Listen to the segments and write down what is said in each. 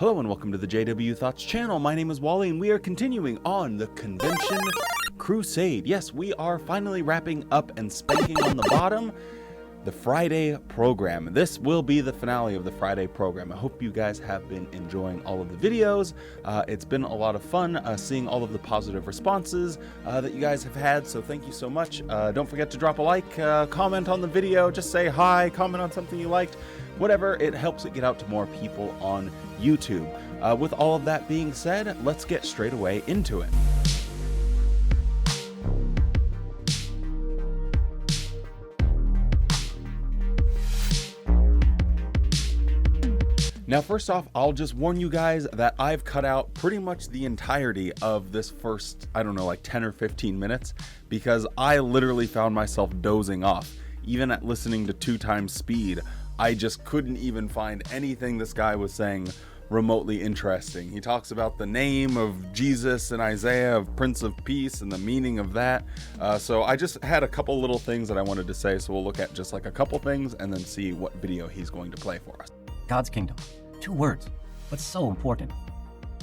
Hello and welcome to the JW Thoughts channel. My name is Wally and we are continuing on the Convention Crusade. Yes, we are finally wrapping up and spanking on the bottom the Friday program. This will be the finale of the Friday program. I hope you guys have been enjoying all of the videos. It's been a lot of fun seeing all of the positive responses that you guys have had, so thank you so much. Don't forget to drop a like, comment on the video, just say hi, comment on something you liked. Whatever, it helps it get out to more people on YouTube. With all of that being said, let's get straight away into it. Now, first off, I'll just warn you guys that I've cut out pretty much the entirety of this first, I don't know, like 10 or 15 minutes, because I literally found myself dozing off. Even at listening to 2 times speed, I just couldn't even find anything this guy was saying remotely interesting. He talks about the name of Jesus in Isaiah of Prince of Peace and the meaning of that. So I just had a couple little things that I wanted to say, so we'll look at just like a couple things and then see what video he's going to play for us. God's kingdom. 2 words, but so important.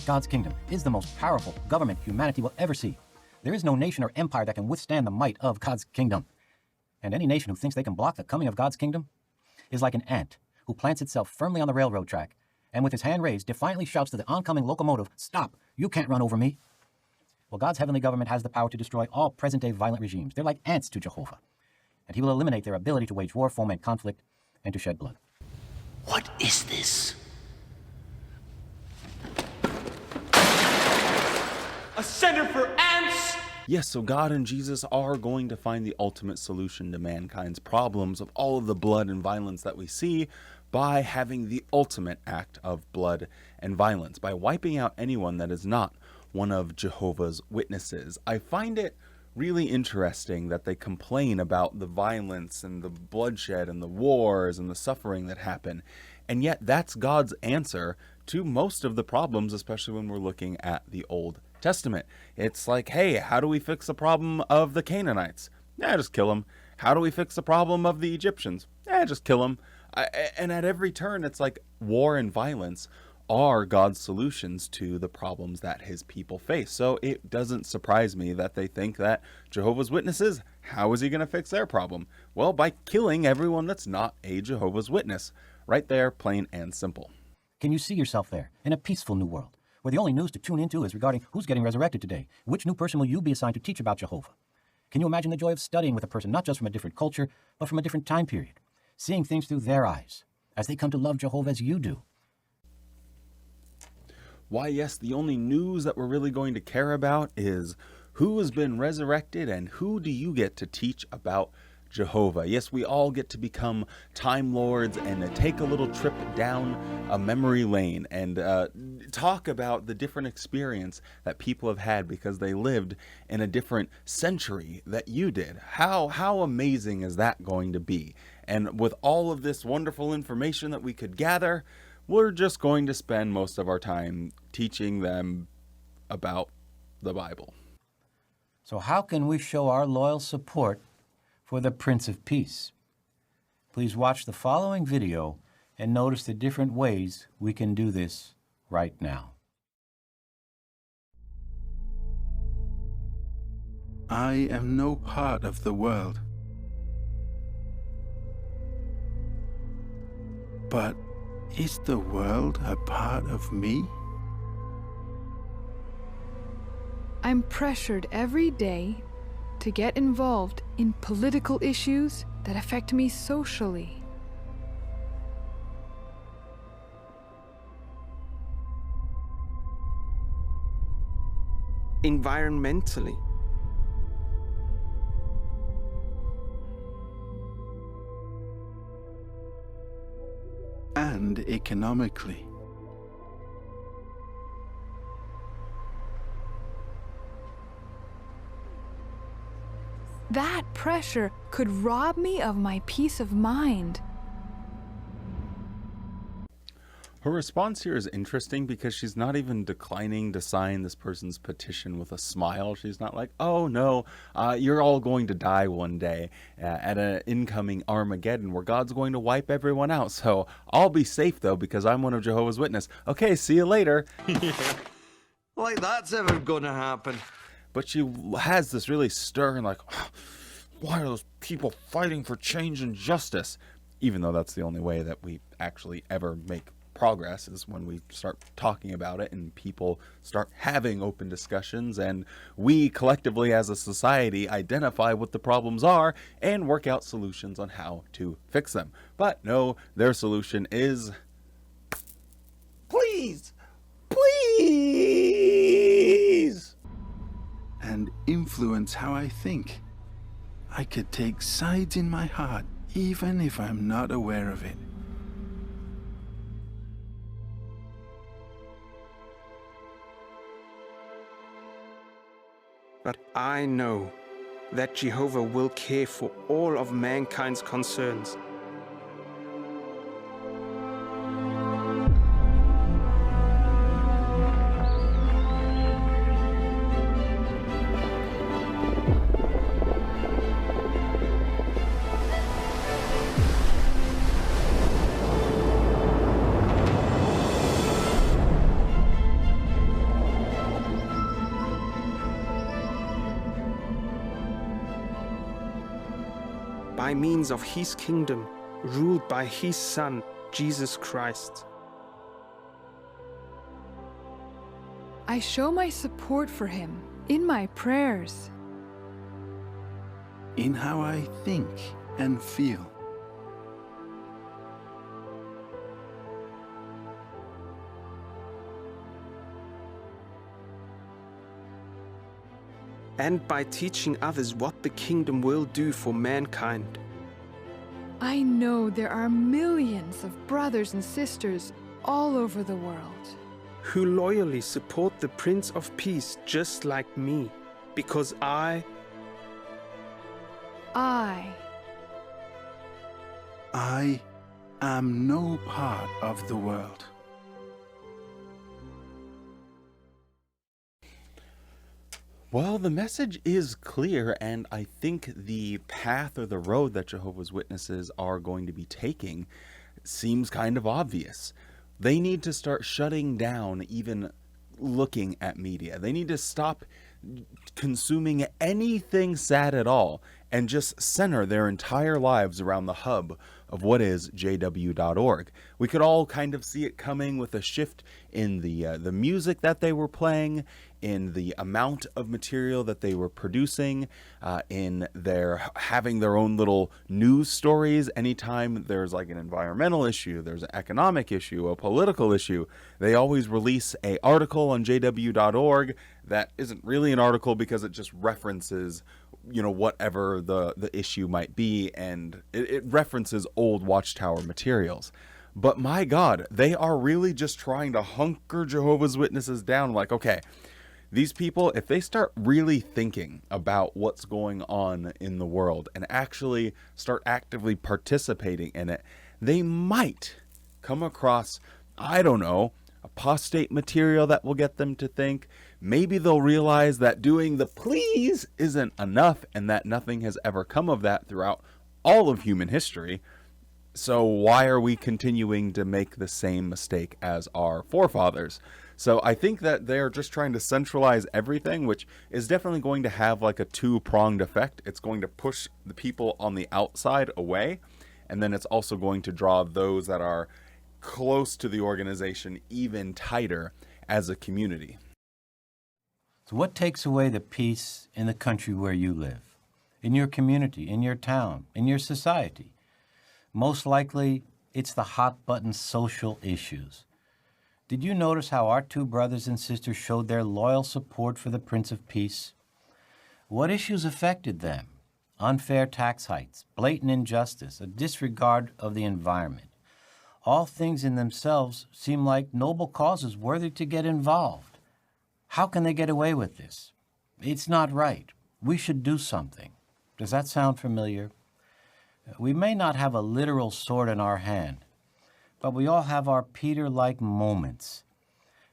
God's kingdom is the most powerful government humanity will ever see. There is no nation or empire that can withstand the might of God's kingdom. And any nation who thinks they can block the coming of God's kingdom is like an ant who plants itself firmly on the railroad track and with his hand raised defiantly shouts to the oncoming locomotive, "Stop, you can't run over me." Well, God's heavenly government has the power to destroy all present-day violent regimes. They're like ants to Jehovah. And he will eliminate their ability to wage war, foment conflict, and to shed blood. What is this? A center for ants? Yes, so God and Jesus are going to find the ultimate solution to mankind's problems of all of the blood and violence that we see by having the ultimate act of blood and violence, by wiping out anyone that is not one of Jehovah's Witnesses. I find it really interesting that they complain about the violence and the bloodshed and the wars and the suffering that happen, and yet that's God's answer to most of the problems, especially when we're looking at the Old Testament. It's like, hey, how do we fix the problem of the Canaanites? Just kill them. How do we fix the problem of the Egyptians? Just kill them. And at every turn, it's like war and violence are God's solutions to the problems that his people face. So it doesn't surprise me that they think that Jehovah's Witnesses, how is he going to fix their problem? Well, by killing everyone that's not a Jehovah's Witness. Right there, plain and simple. Can you see yourself there in a peaceful new world, where the only news to tune into is regarding who's getting resurrected today? Which new person will you be assigned to teach about Jehovah? Can you imagine the joy of studying with a person not just from a different culture, but from a different time period, seeing things through their eyes as they come to love Jehovah as you do? Why, yes, the only news that we're really going to care about is who has been resurrected and who do you get to teach about Jehovah. Yes, we all get to become Time Lords and take a little trip down a memory lane and talk about the different experience that people have had because they lived in a different century that you did. How amazing is that going to be? And with all of this wonderful information that we could gather, we're just going to spend most of our time teaching them about the Bible. So how can we show our loyal support for the Prince of Peace? Please watch the following video and notice the different ways we can do this right now. I am no part of the world, but is the world a part of me? I'm pressured every day to get involved in political issues that affect me socially. Environmentally. And economically. That pressure could rob me of my peace of mind. Her response here is interesting because she's not even declining to sign this person's petition with a smile. She's not like, oh no, you're all going to die one day at an incoming Armageddon where God's going to wipe everyone out. So I'll be safe though because I'm one of Jehovah's Witnesses. Okay, see you later. Like that's ever gonna happen. But she has this really stern, like, why are those people fighting for change and justice? Even though that's the only way that we actually ever make progress is when we start talking about it and people start having open discussions and we collectively as a society identify what the problems are and work out solutions on how to fix them. But no, their solution is please, please, and influence how I think. I could take sides in my heart, even if I'm not aware of it. But I know that Jehovah will care for all of mankind's concerns. By means of his kingdom, ruled by his Son, Jesus Christ. I show my support for him in my prayers. In how I think and feel. And by teaching others what the kingdom will do for mankind. I know there are millions of brothers and sisters all over the world who loyally support the Prince of Peace just like me, because I am no part of the world. Well, the message is clear, and I think the path or the road that Jehovah's Witnesses are going to be taking seems kind of obvious. They need to start shutting down even looking at media. They need to stop consuming anything sad at all and just center their entire lives around the hub of what is jw.org. We could all kind of see it coming with a shift in the music that they were playing, in the amount of material that they were producing, in their having their own little news stories. Anytime there's like an environmental issue, there's an economic issue, a political issue, they always release an article on jw.org that isn't really an article because it just references, you know, whatever the issue might be, and it references old Watchtower materials. But my God, they are really just trying to hunker Jehovah's Witnesses down. Like, okay, these people, if they start really thinking about what's going on in the world and actually start actively participating in it, they might come across, I don't know, apostate material that will get them to think. Maybe they'll realize that doing the please isn't enough and that nothing has ever come of that throughout all of human history. So why are we continuing to make the same mistake as our forefathers? So I think that they're just trying to centralize everything, which is definitely going to have like a two-pronged effect. It's going to push the people on the outside away, and then it's also going to draw those that are close to the organization even tighter as a community. So what takes away the peace in the country where you live, in your community, in your town, in your society? Most likely, it's the hot-button social issues. Did you notice how our two brothers and sisters showed their loyal support for the Prince of Peace? What issues affected them? Unfair tax hikes, blatant injustice, a disregard of the environment. All things in themselves seem like noble causes worthy to get involved. How can they get away with this? It's not right. We should do something. Does that sound familiar? We may not have a literal sword in our hand, But we all have our Peter-like moments.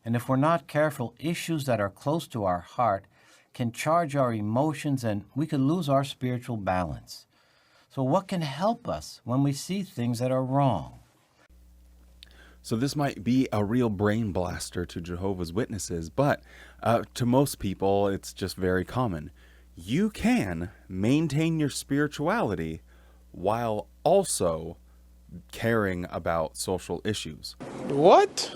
And if we're not careful, issues that are close to our heart can charge our emotions and we could lose our spiritual balance. So what can help us when we see things that are wrong? So this might be a real brain blaster to Jehovah's Witnesses, but to most people, it's just very common. You can maintain your spirituality while also caring about social issues. What?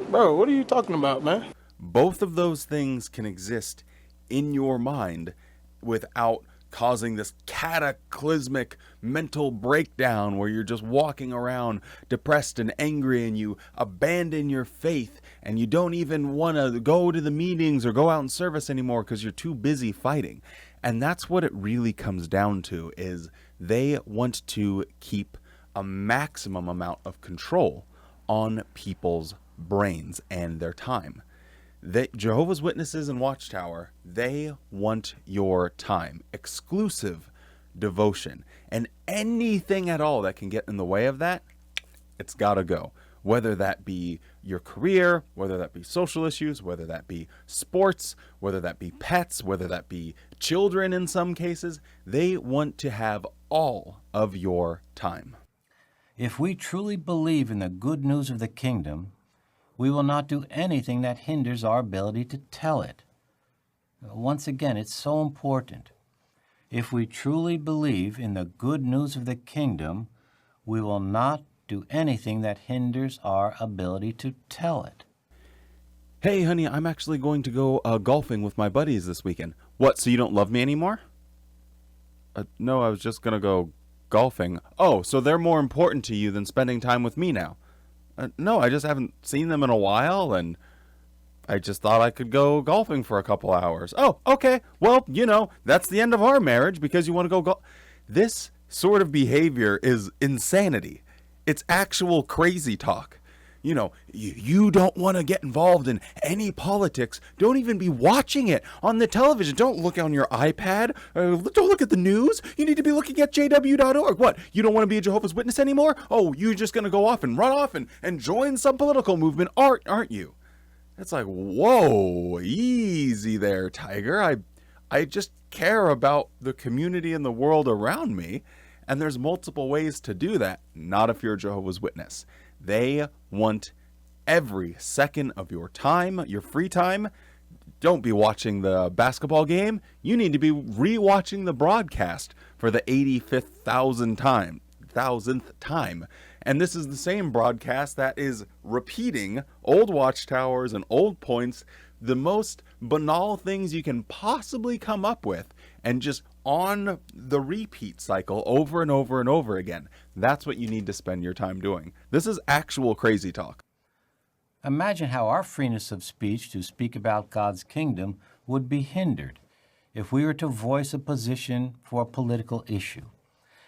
Bro, what are you talking about, man? Both of those things can exist in your mind without causing this cataclysmic mental breakdown where you're just walking around depressed and angry and you abandon your faith and you don't even want to go to the meetings or go out in service anymore because you're too busy fighting. And that's what it really comes down to, is they want to keep a maximum amount of control on people's brains and their time. Jehovah's Witnesses and Watchtower, they want your time, exclusive devotion, and anything at all that can get in the way of that, it's gotta go. Whether that be your career, whether that be social issues, whether that be sports, whether that be pets, whether that be children in some cases, they want to have all of your time. If we truly believe in the good news of the kingdom, we will not do anything that hinders our ability to tell it. Once again, it's so important. If we truly believe in the good news of the kingdom, we will not do anything that hinders our ability to tell it. Hey, honey, I'm actually going to go golfing with my buddies this weekend. What, so you don't love me anymore? No, I was just going to go golfing. Oh, so they're more important to you than spending time with me now? No, I just haven't seen them in a while, and I just thought I could go golfing for a couple hours. Oh, okay. Well, that's the end of our marriage because you want to go golf. This sort of behavior is insanity. It's actual crazy talk. You don't want to get involved in any politics. Don't even be watching it on the television. Don't look on your iPad. Don't look at the news. You need to be looking at jw.org. What? You don't want to be a Jehovah's Witness anymore? Oh, you're just going to go off and run off and join some political movement, aren't you? It's like, whoa, easy there, Tiger. I just care about the community and the world around me. And there's multiple ways to do that. Not if you're a Jehovah's Witness. They want every second of your time, your free time. Don't be watching the basketball game. You need to be rewatching the broadcast for the 85,000th time. And this is the same broadcast that is repeating old watchtowers and old points, the most banal things you can possibly come up with, and just on the repeat cycle over and over and over again. That's what you need to spend your time doing. This is actual crazy talk. Imagine how our freeness of speech to speak about God's kingdom would be hindered if we were to voice a position for a political issue.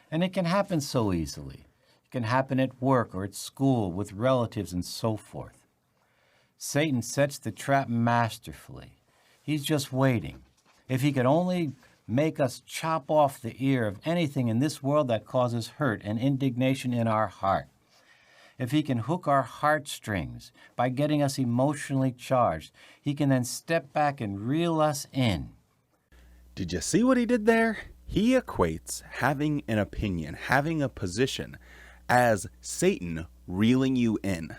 And it can happen so easily. It can happen at work or at school with relatives and so forth. Satan sets the trap masterfully. He's just waiting. If he could only make us chop off the ear of anything in this world that causes hurt and indignation in our heart. If he can hook our heartstrings by getting us emotionally charged, he can then step back and reel us in. Did you see what he did there? He equates having an opinion, having a position, as Satan reeling you in.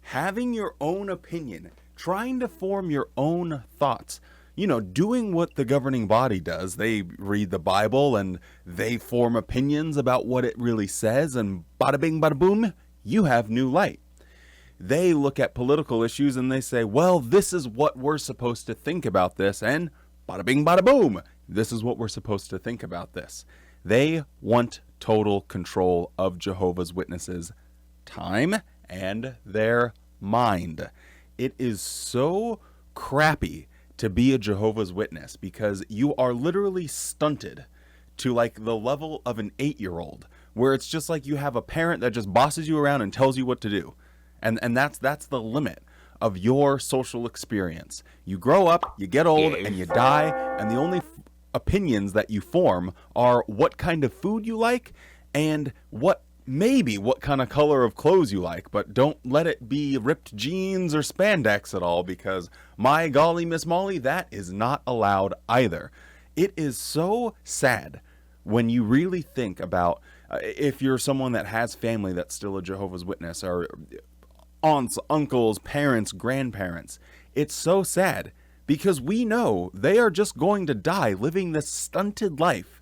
Having your own opinion, trying to form your own thoughts, doing what the governing body does. They read the Bible and they form opinions about what it really says, and bada bing, bada boom, you have new light. They look at political issues and they say, well, this is what we're supposed to think about this, and bada bing, bada boom, this is what we're supposed to think about this. They want total control of Jehovah's Witnesses' time and their mind. It is so crappy to be a Jehovah's Witness because you are literally stunted to like the level of an 8-year-old, where it's just like you have a parent that just bosses you around and tells you what to do. And that's the limit of your social experience. You grow up, you get old, and you die, and the only opinions that you form are what kind of food you like and what kind of color of clothes you like, but don't let it be ripped jeans or spandex at all, because my golly, Miss Molly, that is not allowed either. It is so sad when you really think about if you're someone that has family that's still a Jehovah's Witness, or aunts, uncles, parents, grandparents. It's so sad because we know they are just going to die living this stunted life.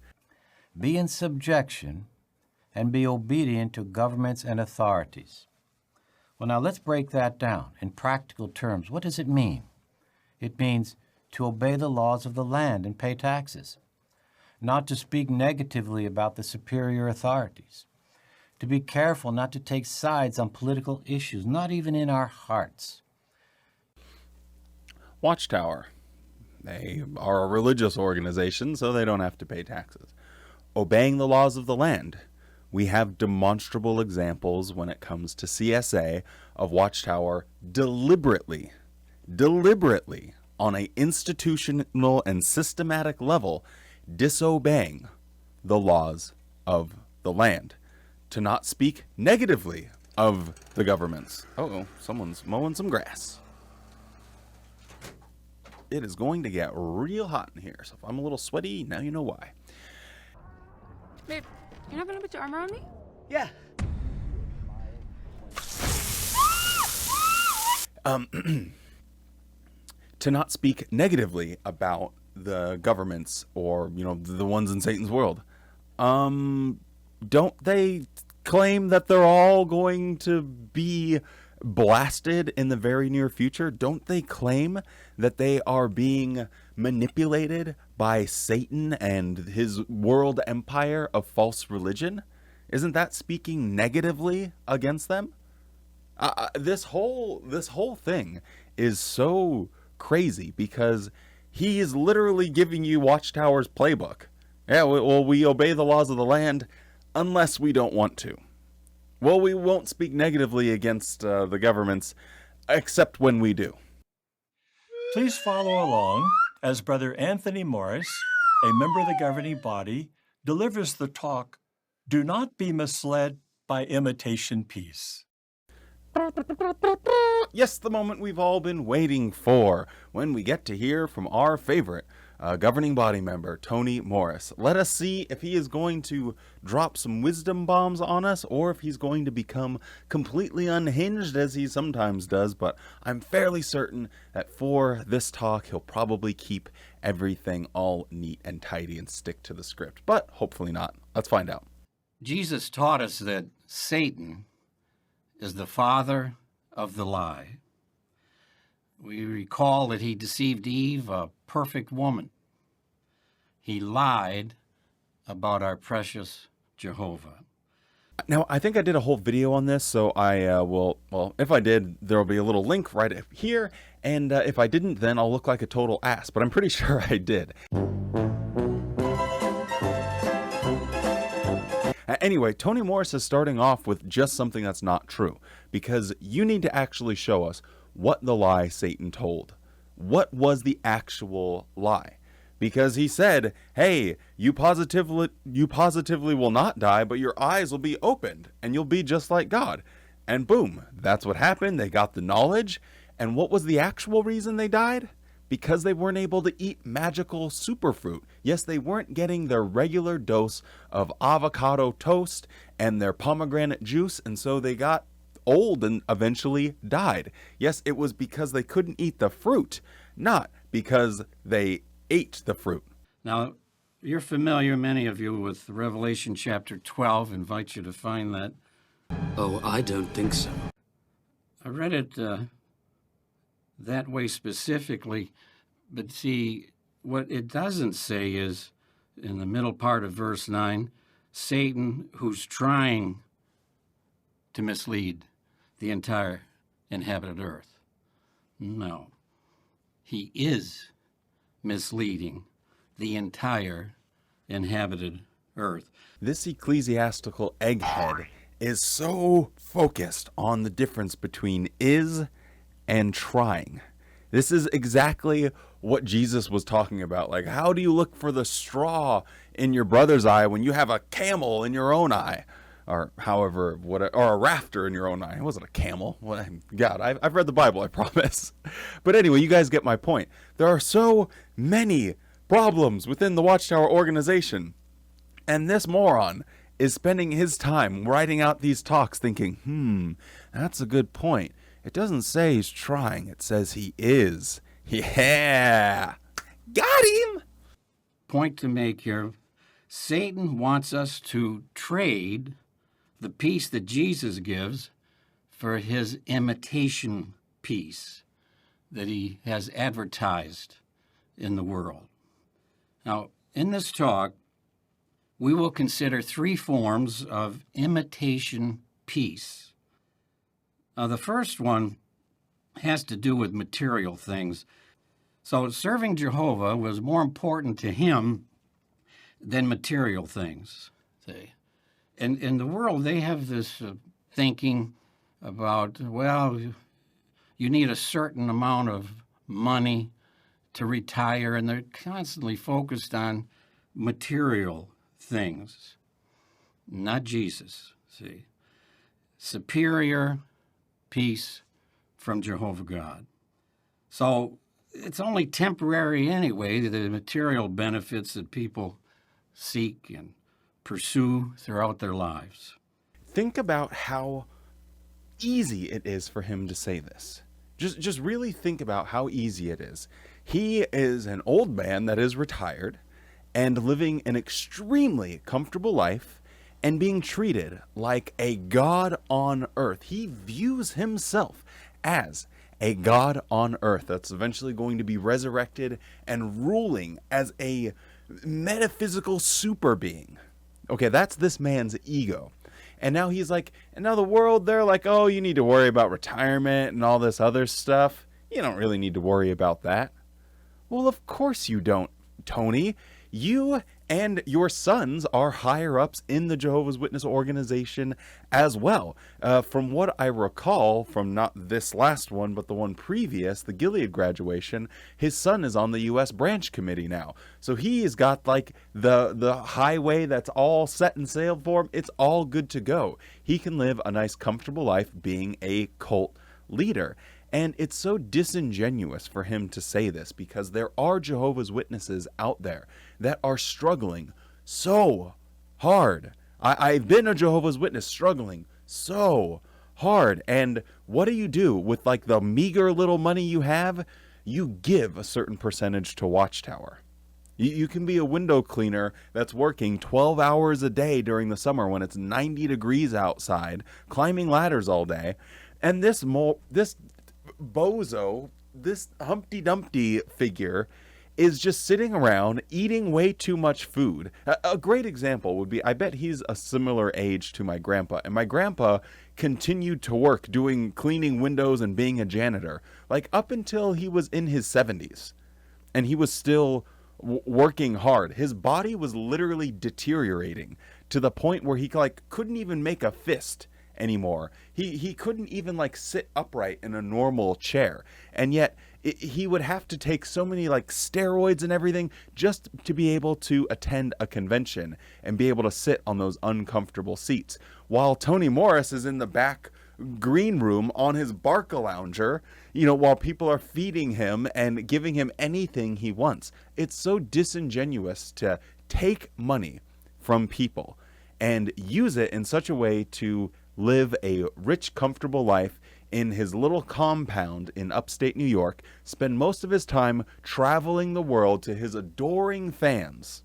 Be in subjection and be obedient to governments and authorities. Well, now let's break that down in practical terms. What does it mean? It means to obey the laws of the land and pay taxes, not to speak negatively about the superior authorities, to be careful not to take sides on political issues, not even in our hearts. Watchtower. They are a religious organization, so they don't have to pay taxes. Obeying the laws of the land. We have demonstrable examples when it comes to CSA of Watchtower deliberately, on an institutional and systematic level, disobeying the laws of the land, to not speak negatively of the governments. Uh-oh, someone's mowing some grass. It is going to get real hot in here, so if I'm a little sweaty, now you know why. Babe, you're not gonna put your armor on me? Yeah. To not speak negatively about the governments or, the ones in Satan's world. Don't they claim that they're all going to be blasted in the very near future? Don't they claim that they are being manipulated by Satan and his world empire of false religion? Isn't that speaking negatively against them? This whole thing is so crazy because he is literally giving you Watchtower's playbook. Yeah, well, we obey the laws of the land unless we don't want to. Well, we won't speak negatively against the governments except when we do. Please follow along as Brother Anthony Morris, a member of the governing body, delivers the talk, "Do not be misled by imitation peace." Yes, the moment we've all been waiting for, when we get to hear from our favorite governing body member, Tony Morris. Let us see if he is going to drop some wisdom bombs on us or if he's going to become completely unhinged as he sometimes does, but I'm fairly certain that for this talk he'll probably keep everything all neat and tidy and stick to the script, but hopefully not. Let's find out. Jesus taught us that Satan is the father of the lie. We recall that he deceived Eve, a perfect woman. He lied about our precious Jehovah. Now, I think I did a whole video on this, so I will, well, if I did, there will be a little link right up here, and if I didn't, then I'll look like a total ass, but I'm pretty sure I did. Anyway, Tony Morris is starting off with just something that's not true, because you need to actually show us what the lie Satan told. What was the actual lie? Because he said, hey, you positively will not die, but your eyes will be opened, and you'll be just like God. And boom, that's what happened. They got the knowledge. And what was the actual reason they died? Because they weren't able to eat magical superfruit. Yes, they weren't getting their regular dose of avocado toast and their pomegranate juice, and so they got old and eventually died. Yes, it was because they couldn't eat the fruit, not because they ate the fruit. Now, you're familiar, many of you, with Revelation chapter 12. I invite you to find that. Oh, I don't think so. I read it that way specifically, but see, what it doesn't say is, in the middle part of verse 9, Satan, who's trying to mislead the entire inhabited earth. No. He is misleading the entire inhabited earth. This ecclesiastical egghead is so focused on the difference between is and trying. This is exactly what Jesus was talking about. Like, how do you look for the straw in your brother's eye when you have a camel in your own eye? Or however, or a rafter in your own eye. It wasn't a camel. God, I've read the Bible, I promise. But anyway, you guys get my point. There are so many problems within the Watchtower organization. And this moron is spending his time writing out these talks thinking, that's a good point. It doesn't say he's trying. It says he is. Yeah. Got him. Point to make here. Satan wants us to trade the peace that Jesus gives for his imitation peace that he has advertised in the world. Now, in this talk, we will consider 3 forms of imitation peace. Now, the first one has to do with material things. So serving Jehovah was more important to him than material things. See? And in the world, they have this thinking about, well, you need a certain amount of money to retire, and they're constantly focused on material things, not Jesus. See? Superior peace from Jehovah God. So it's only temporary anyway, the material benefits that people seek and pursue throughout their lives. Think about how easy it is for him to say this. Just really think about how easy it is. He is an old man that is retired and living an extremely comfortable life and being treated like a god on earth. He views himself as a god on earth that's eventually going to be resurrected and ruling as a metaphysical super being. Okay, that's this man's ego. And now he's like, and now the world, they're like, oh, you need to worry about retirement and all this other stuff. You don't really need to worry about that. Well, of course you don't, Tony. You and your sons are higher ups in the Jehovah's Witness organization as well. From what I recall, from not this last one, but the one previous, the Gilead graduation, his son is on the U.S. branch committee now. So he has got like the highway that's all set and sailed for him. It's all good to go. He can live a nice, comfortable life being a cult leader. And it's so disingenuous for him to say this because there are Jehovah's Witnesses out there that are struggling so hard. I've been a Jehovah's Witness struggling so hard. And what do you do with like the meager little money you have? You give a certain percentage to Watchtower. You can be a window cleaner that's working 12 hours a day during the summer when it's 90 degrees outside, climbing ladders all day. And this bozo, this Humpty Dumpty figure, is just sitting around eating way too much food. A great example would be, I bet he's a similar age to my grandpa, and my grandpa continued to work doing cleaning windows and being a janitor, like up until he was in his 70s, and he was still working hard. His body was literally deteriorating to the point where he like couldn't even make a fist anymore. He couldn't even like sit upright in a normal chair, and yet he would have to take so many like steroids and everything just to be able to attend a convention and be able to sit on those uncomfortable seats, while Tony Morris is in the back green room on his Barca-lounger, while people are feeding him and giving him anything he wants. It's so disingenuous to take money from people and use it in such a way to live a rich, comfortable life in his little compound in upstate New York, spend most of his time traveling the world to his adoring fans.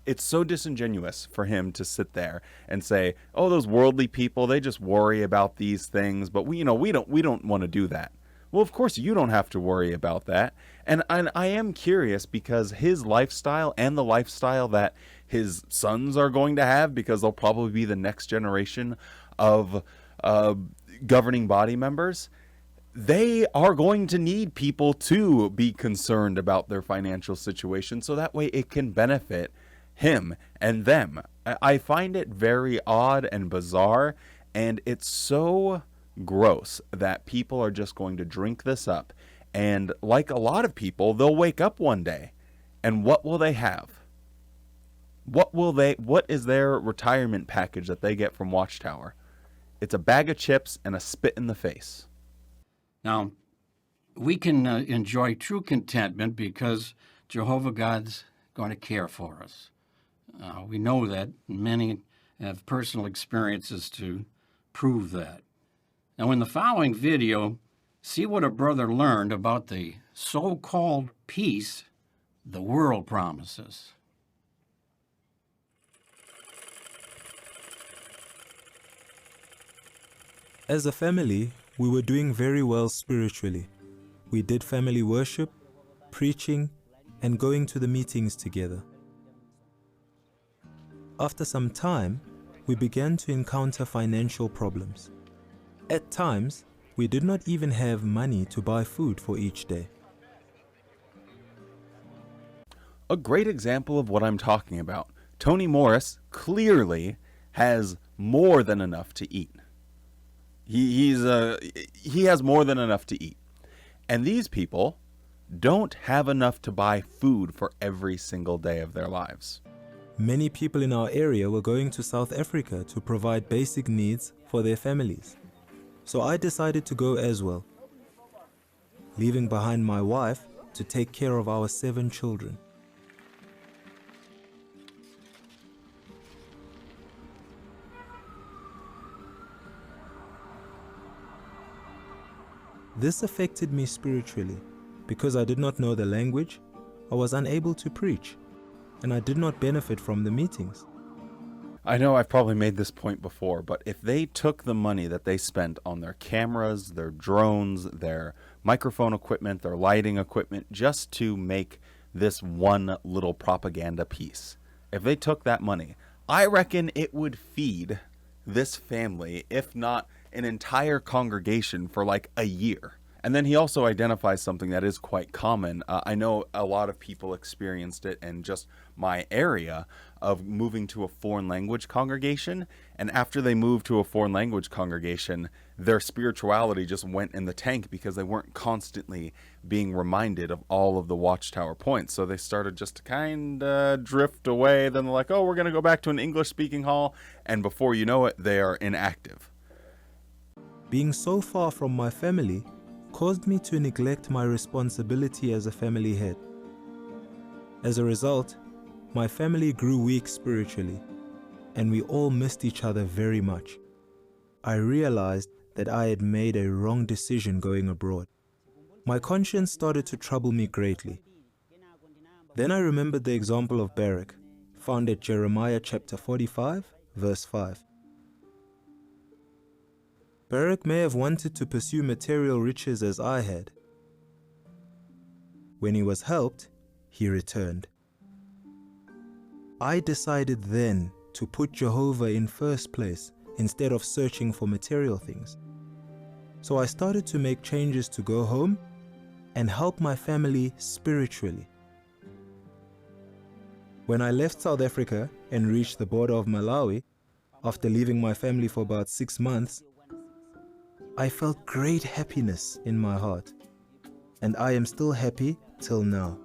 It's so disingenuous for him to sit there and say, oh, those worldly people, they just worry about these things, but we don't want to do that. Well, of course you don't have to worry about that. And I am curious because his lifestyle and the lifestyle that his sons are going to have, because they'll probably be the next generation of governing body members, they are going to need people to be concerned about their financial situation so that way it can benefit him and them. I find it very odd and bizarre, and it's so gross that people are just going to drink this up And like a lot of people, they'll wake up one day, and what will they have? What is their retirement package that they get from Watchtower? It's a bag of chips and a spit in the face. Now, we can enjoy true contentment because Jehovah God's going to care for us. We know that. Many have personal experiences to prove that. Now, in the following video, see what a brother learned about the so-called peace the world promises. As a family, we were doing very well spiritually. We did family worship, preaching, and going to the meetings together. After some time, we began to encounter financial problems. At times, we did not even have money to buy food for each day. A great example of what I'm talking about. Tony Morris clearly has more than enough to eat. He has more than enough to eat. And these people don't have enough to buy food for every single day of their lives. Many people in our area were going to South Africa to provide basic needs for their families. So I decided to go as well, leaving behind my wife to take care of our 7 children. This affected me spiritually because I did not know the language, I was unable to preach, and I did not benefit from the meetings. I know I've probably made this point before, but if they took the money that they spent on their cameras, their drones, their microphone equipment, their lighting equipment, just to make this one little propaganda piece, if they took that money, I reckon it would feed this family, if not an entire congregation, for like a year. And then he also identifies something that is quite common. I know a lot of people experienced it in just my area of moving to a foreign language congregation. And after they moved to a foreign language congregation, their spirituality just went in the tank because they weren't constantly being reminded of all of the Watchtower points. So they started just to kind of drift away. Then they're like, oh, we're going to go back to an English-speaking hall. And before you know it, they are inactive. Being so far from my family caused me to neglect my responsibility as a family head. As a result, my family grew weak spiritually, and we all missed each other very much. I realized that I had made a wrong decision going abroad. My conscience started to trouble me greatly. Then I remembered the example of Barak, found at Jeremiah chapter 45, verse 5. Barak may have wanted to pursue material riches as I had. When he was helped, he returned. I decided then to put Jehovah in first place instead of searching for material things. So I started to make changes to go home and help my family spiritually. When I left South Africa and reached the border of Malawi, after leaving my family for about 6 months, I felt great happiness in my heart, and I am still happy till now.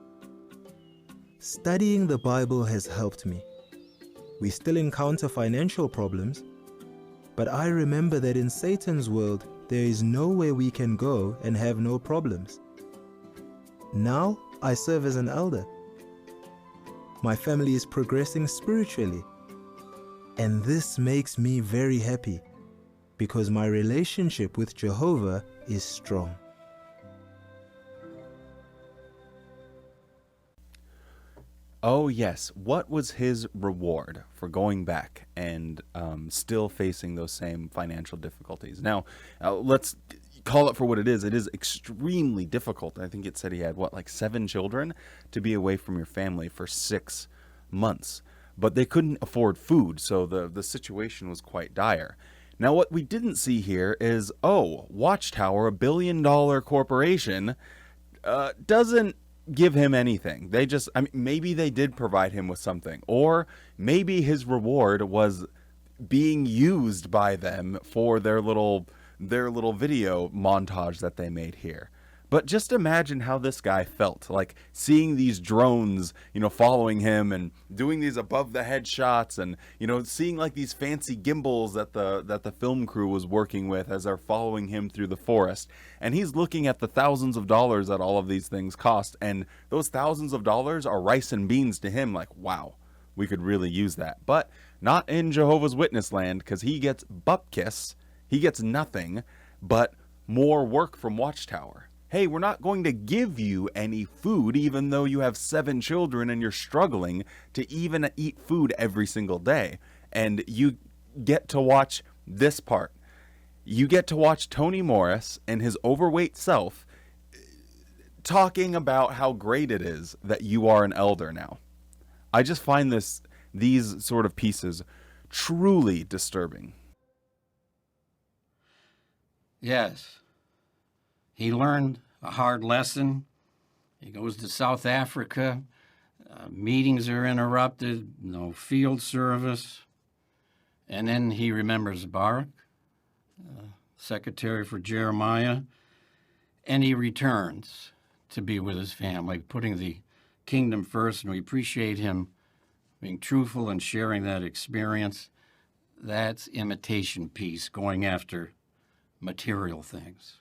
Studying the Bible has helped me. We still encounter financial problems, but I remember that in Satan's world, there is nowhere we can go and have no problems. Now I serve as an elder. My family is progressing spiritually, and this makes me very happy, because my relationship with Jehovah is strong. Oh yes, what was his reward for going back and still facing those same financial difficulties? Now, let's call it for what it is. It is extremely difficult. I think it said he had, like 7 children, to be away from your family for 6 months. But they couldn't afford food, so the situation was quite dire. Now, what we didn't see here is, Watchtower, $1 billion corporation, doesn't give him anything. They just, maybe they did provide him with something, or maybe his reward was being used by them for their little video montage that they made here. But just imagine how this guy felt, like seeing these drones, following him and doing these above the head shots, and seeing like these fancy gimbals that the film crew was working with as they're following him through the forest. And he's looking at the thousands of dollars that all of these things cost, and those thousands of dollars are rice and beans to him. Like, wow, we could really use that. But not in Jehovah's Witness land, because he gets bupkis. He gets nothing but more work from Watchtower. Hey, we're not going to give you any food, even though you have 7 children and you're struggling to even eat food every single day. And you get to watch this part. You get to watch Tony Morris and his overweight self talking about how great it is that you are an elder now. I just find these sort of pieces truly disturbing. Yes. He learned a hard lesson. He goes to South Africa. Meetings are interrupted. No field service. And then he remembers Baruch, secretary for Jeremiah, and he returns to be with his family, putting the kingdom first, and we appreciate him being truthful and sharing that experience. That's imitation peace, going after material things.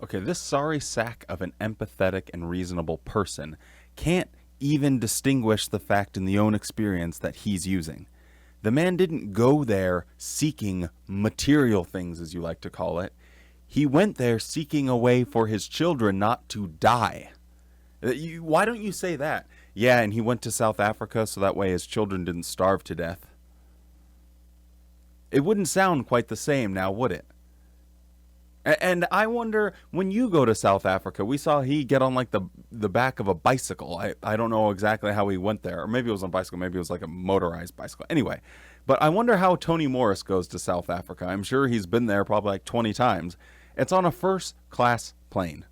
Okay, this sorry sack of an empathetic and reasonable person can't even distinguish the fact in the own experience that he's using. The man didn't go there seeking material things, as you like to call it. He went there seeking a way for his children not to die. Why don't you say that? Yeah, and he went to South Africa so that way his children didn't starve to death. It wouldn't sound quite the same now, would it? And I wonder, when you go to South Africa, we saw he get on like the back of a bicycle. I don't know exactly how he went there. Or maybe it was on a bicycle. Maybe it was like a motorized bicycle. Anyway, but I wonder how Tony Morris goes to South Africa. I'm sure he's been there probably like 20 times. It's on a first-class plane.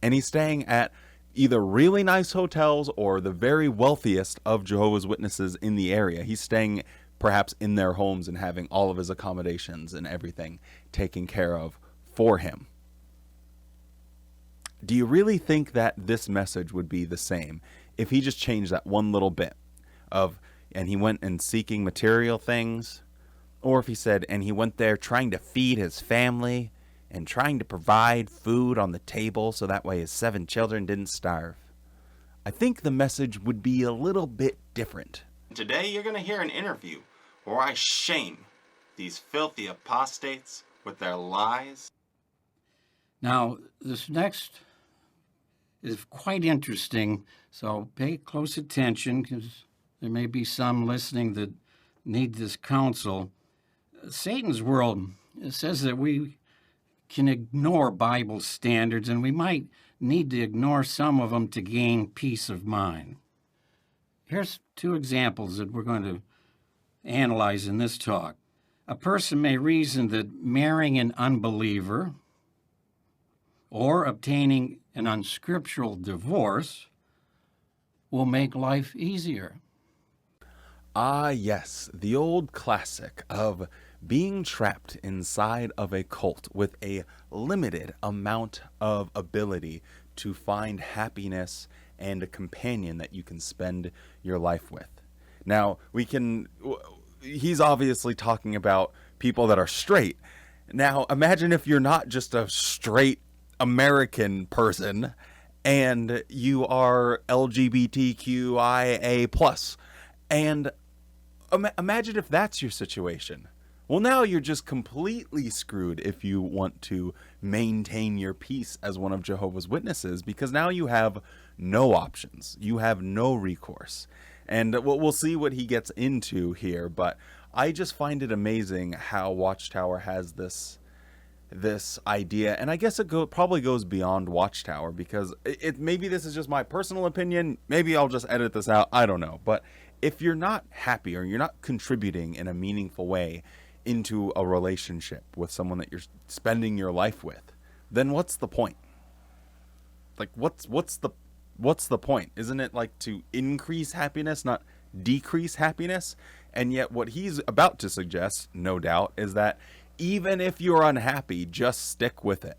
And he's staying at either really nice hotels or the very wealthiest of Jehovah's Witnesses in the area. He's staying perhaps in their homes and having all of his accommodations and everything taken care of for him. Do you really think that this message would be the same if he just changed that one little bit and he went and seeking material things, or if he said, and he went there trying to feed his family and trying to provide food on the table so that way his 7 children didn't starve? I think the message would be a little bit different. Today you're going to hear an interview where I shame these filthy apostates with their lies. Now, this next is quite interesting, so pay close attention because there may be some listening that need this counsel. Satan's world says that we can ignore Bible standards, and we might need to ignore some of them to gain peace of mind. Here's 2 examples that we're going to analyze in this talk. A person may reason that marrying an unbeliever or obtaining an unscriptural divorce will make life easier. Ah, yes, the old classic of being trapped inside of a cult with a limited amount of ability to find happiness and a companion that you can spend your life with. Now, he's obviously talking about people that are straight. Now, imagine if you're not just a straight American person and you are LGBTQIA+. And imagine if that's your situation. Well, now you're just completely screwed if you want to maintain your peace as one of Jehovah's Witnesses, because now you have no options. You have no recourse. And we'll see what he gets into here, but I just find it amazing how Watchtower has this idea, and I guess it probably goes beyond Watchtower, because maybe this is just my personal opinion. Maybe I'll just edit this out. I don't know. But if you're not happy or you're not contributing in a meaningful way into a relationship with someone that you're spending your life with, then what's the point? Like, what's the point? Isn't it like to increase happiness, not decrease happiness? And yet what he's about to suggest, no doubt, is that even if you're unhappy, just stick with it.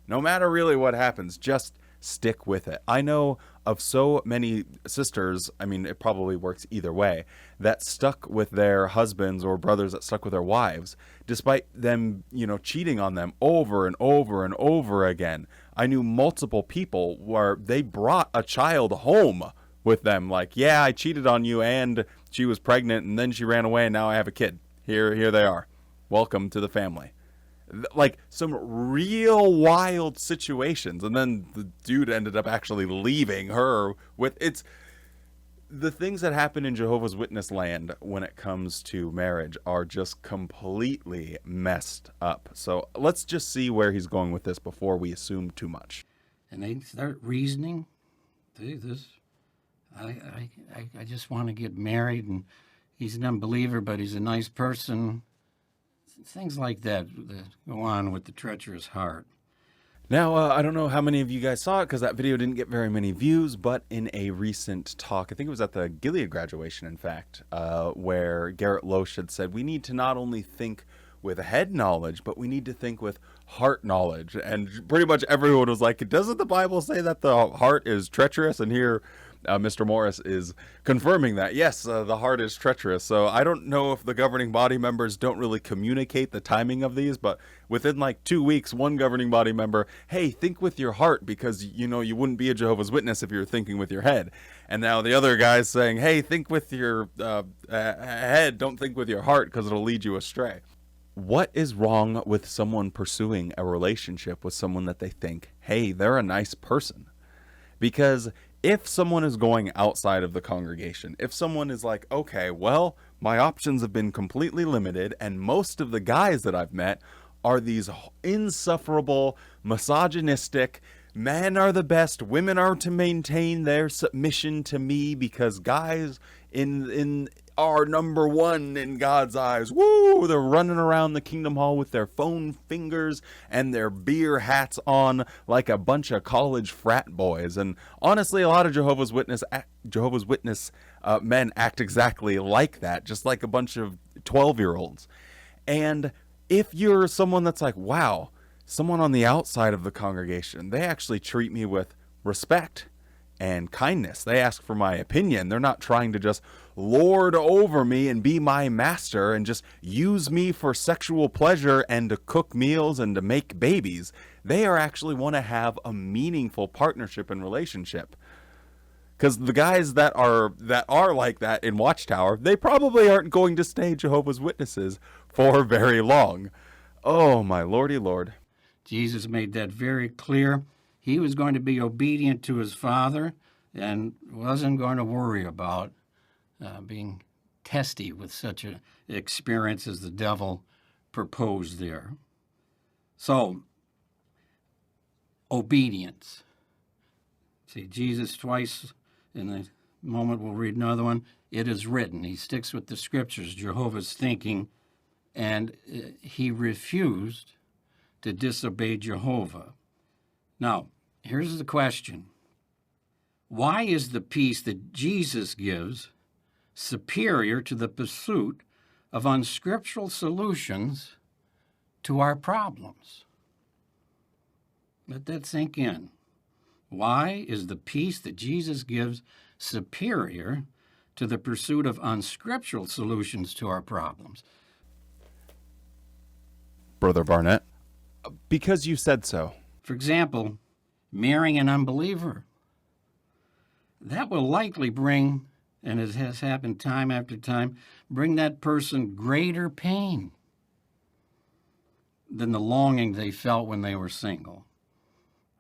No matter really what happens, just stick with it. I know of so many sisters, I mean, it probably works either way, that stuck with their husbands or brothers that stuck with their wives, despite them, cheating on them over and over and over again. I knew multiple people where they brought a child home with them. Like, yeah, I cheated on you and she was pregnant and then she ran away and now I have a kid. Here they are. Welcome to the family. Like some real wild situations. And then the dude ended up actually leaving her with it's the things that happen in Jehovah's Witness land when it comes to marriage are just completely messed up. So let's just see where he's going with this before we assume too much. And they start reasoning. I just want to get married, and he's an unbeliever, but he's a nice person. Things like that go on with the treacherous heart. Now, I don't know how many of you guys saw it because that video didn't get very many views, but in a recent talk, I think it was at the Gilead graduation, in fact, where Garrett Loesch had said, we need to not only think with head knowledge, but we need to think with heart knowledge. And pretty much everyone was like, doesn't the Bible say that the heart is treacherous? And here, Mr. Morris is confirming that, yes, the heart is treacherous. So I don't know if the governing body members don't really communicate the timing of these, but within like 2 weeks, one governing body member, hey, think with your heart because, you wouldn't be a Jehovah's Witness if you were thinking with your head. And now the other guy's saying, hey, think with your head, don't think with your heart because it'll lead you astray. What is wrong with someone pursuing a relationship with someone that they think, hey, they're a nice person? Because if someone is going outside of the congregation, if someone is like, okay, well, my options have been completely limited, and most of the guys that I've met are these insufferable, misogynistic, men are the best, women are to maintain their submission to me because guys in are number one in God's eyes. Woo! They're running around the Kingdom Hall with their phone fingers and their beer hats on like a bunch of college frat boys. And honestly, a lot of Jehovah's Witness men act exactly like that, just like a bunch of 12-year-olds. And if you're someone that's like, wow, someone on the outside of the congregation, they actually treat me with respect and kindness. They ask for my opinion. They're not trying to just lord over me and be my master and just use me for sexual pleasure and to cook meals and to make babies. They actually want to have a meaningful partnership and relationship. Because the guys that are like that in Watchtower, they probably aren't going to stay Jehovah's Witnesses for very long. Oh, my lordy lord. Jesus made that very clear. He was going to be obedient to his Father and wasn't going to worry about being testy with such an experience as the devil proposed there. So, obedience. See, Jesus twice, in a moment we'll read another one, it is written. He sticks with the scriptures, Jehovah's thinking, and he refused to disobey Jehovah. Now, here's the question. Why is the peace that Jesus gives superior to the pursuit of unscriptural solutions to our problems? Let that sink in. Why is the peace that Jesus gives superior to the pursuit of unscriptural solutions to our problems? Brother Barnett, because you said so. For example, marrying an unbeliever. That will likely bring, and it has happened time after time, bring that person greater pain than the longing they felt when they were single.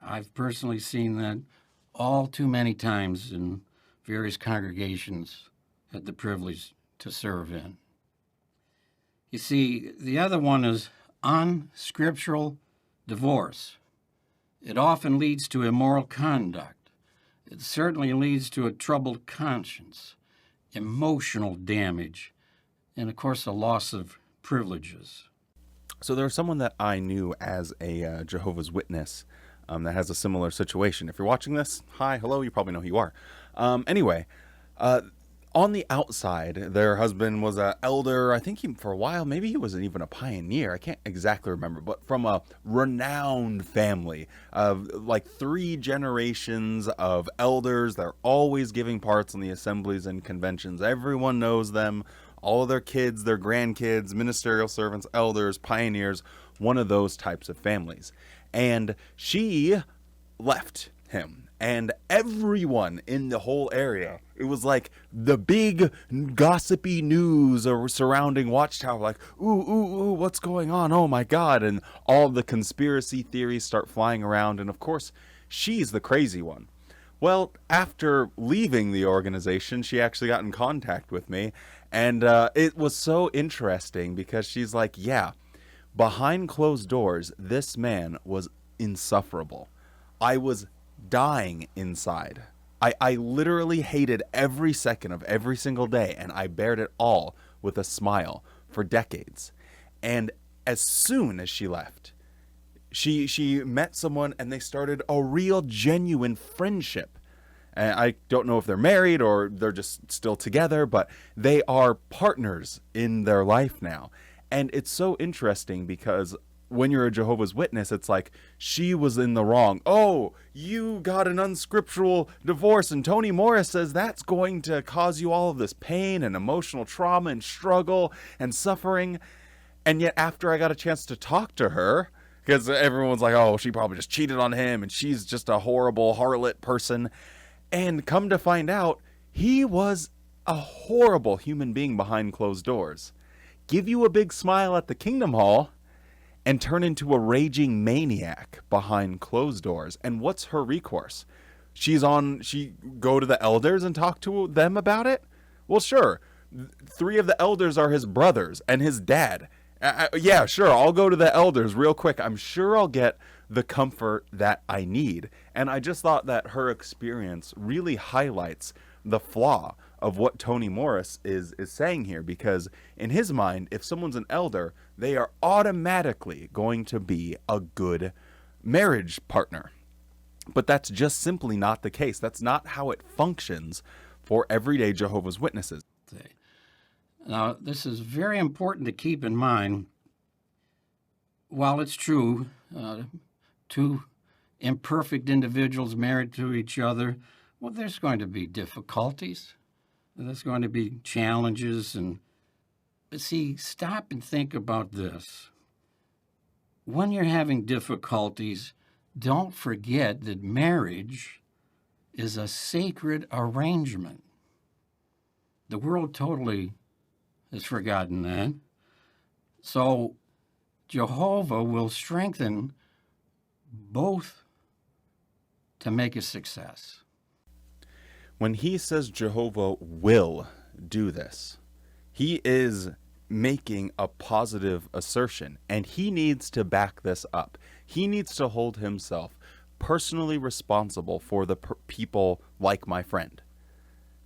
I've personally seen that all too many times in various congregations had the privilege to serve in. You see, the other one is unscriptural divorce. It often leads to immoral conduct. It certainly leads to a troubled conscience, emotional damage, and of course, a loss of privileges. So there's someone that I knew as a Jehovah's Witness that has a similar situation. If you're watching this, hi, hello, you probably know who you are. Anyway, On the outside, their husband was an elder. I think for a while, maybe he wasn't even a pioneer. I can't exactly remember, but from a renowned family of like 3 generations of elders. They're always giving parts in the assemblies and conventions. Everyone knows them. All of their kids, their grandkids, ministerial servants, elders, pioneers, one of those types of families. And she left him. And everyone in the whole area, it was like the big gossipy news surrounding Watchtower, like, ooh, what's going on? Oh my God. And all the conspiracy theories start flying around. And of course, she's the crazy one. Well, after leaving the organization, she actually got in contact with me. And it was so interesting because she's like, yeah, behind closed doors, this man was insufferable. I was dying inside. I literally hated every second of every single day, and I bared it all with a smile for decades. And as soon as she left, she met someone and they started a real genuine friendship. And I don't know if they're married or they're just still together, but they are partners in their life now. And it's so interesting because when you're a Jehovah's Witness, it's like, she was in the wrong. Oh, you got an unscriptural divorce, and Tony Morris says that's going to cause you all of this pain and emotional trauma and struggle and suffering. And yet after I got a chance to talk to her, because everyone's like, oh, she probably just cheated on him and she's just a horrible harlot person. And come to find out, he was a horrible human being behind closed doors. Give you a big smile at the Kingdom Hall and turn into a raging maniac behind closed doors. And what's her recourse? She go to the elders and talk to them about it? Well, sure. 3 of the elders are his brothers and his dad. Yeah, sure, I'll go to the elders real quick. I'm sure I'll get the comfort that I need. And I just thought that her experience really highlights the flaw of what Tony Morris is saying here, because in his mind, if someone's an elder, they are automatically going to be a good marriage partner. But that's just simply not the case. That's not how it functions for everyday Jehovah's Witnesses. Now, this is very important to keep in mind. While it's true, 2 imperfect individuals married to each other, well, there's going to be difficulties. There's going to be challenges. But see, stop and think about this. When you're having difficulties, don't forget that marriage is a sacred arrangement. The world totally has forgotten that. So Jehovah will strengthen both to make a success. When he says Jehovah will do this, he is making a positive assertion, and he needs to back this up. He needs to hold himself personally responsible for the people like my friend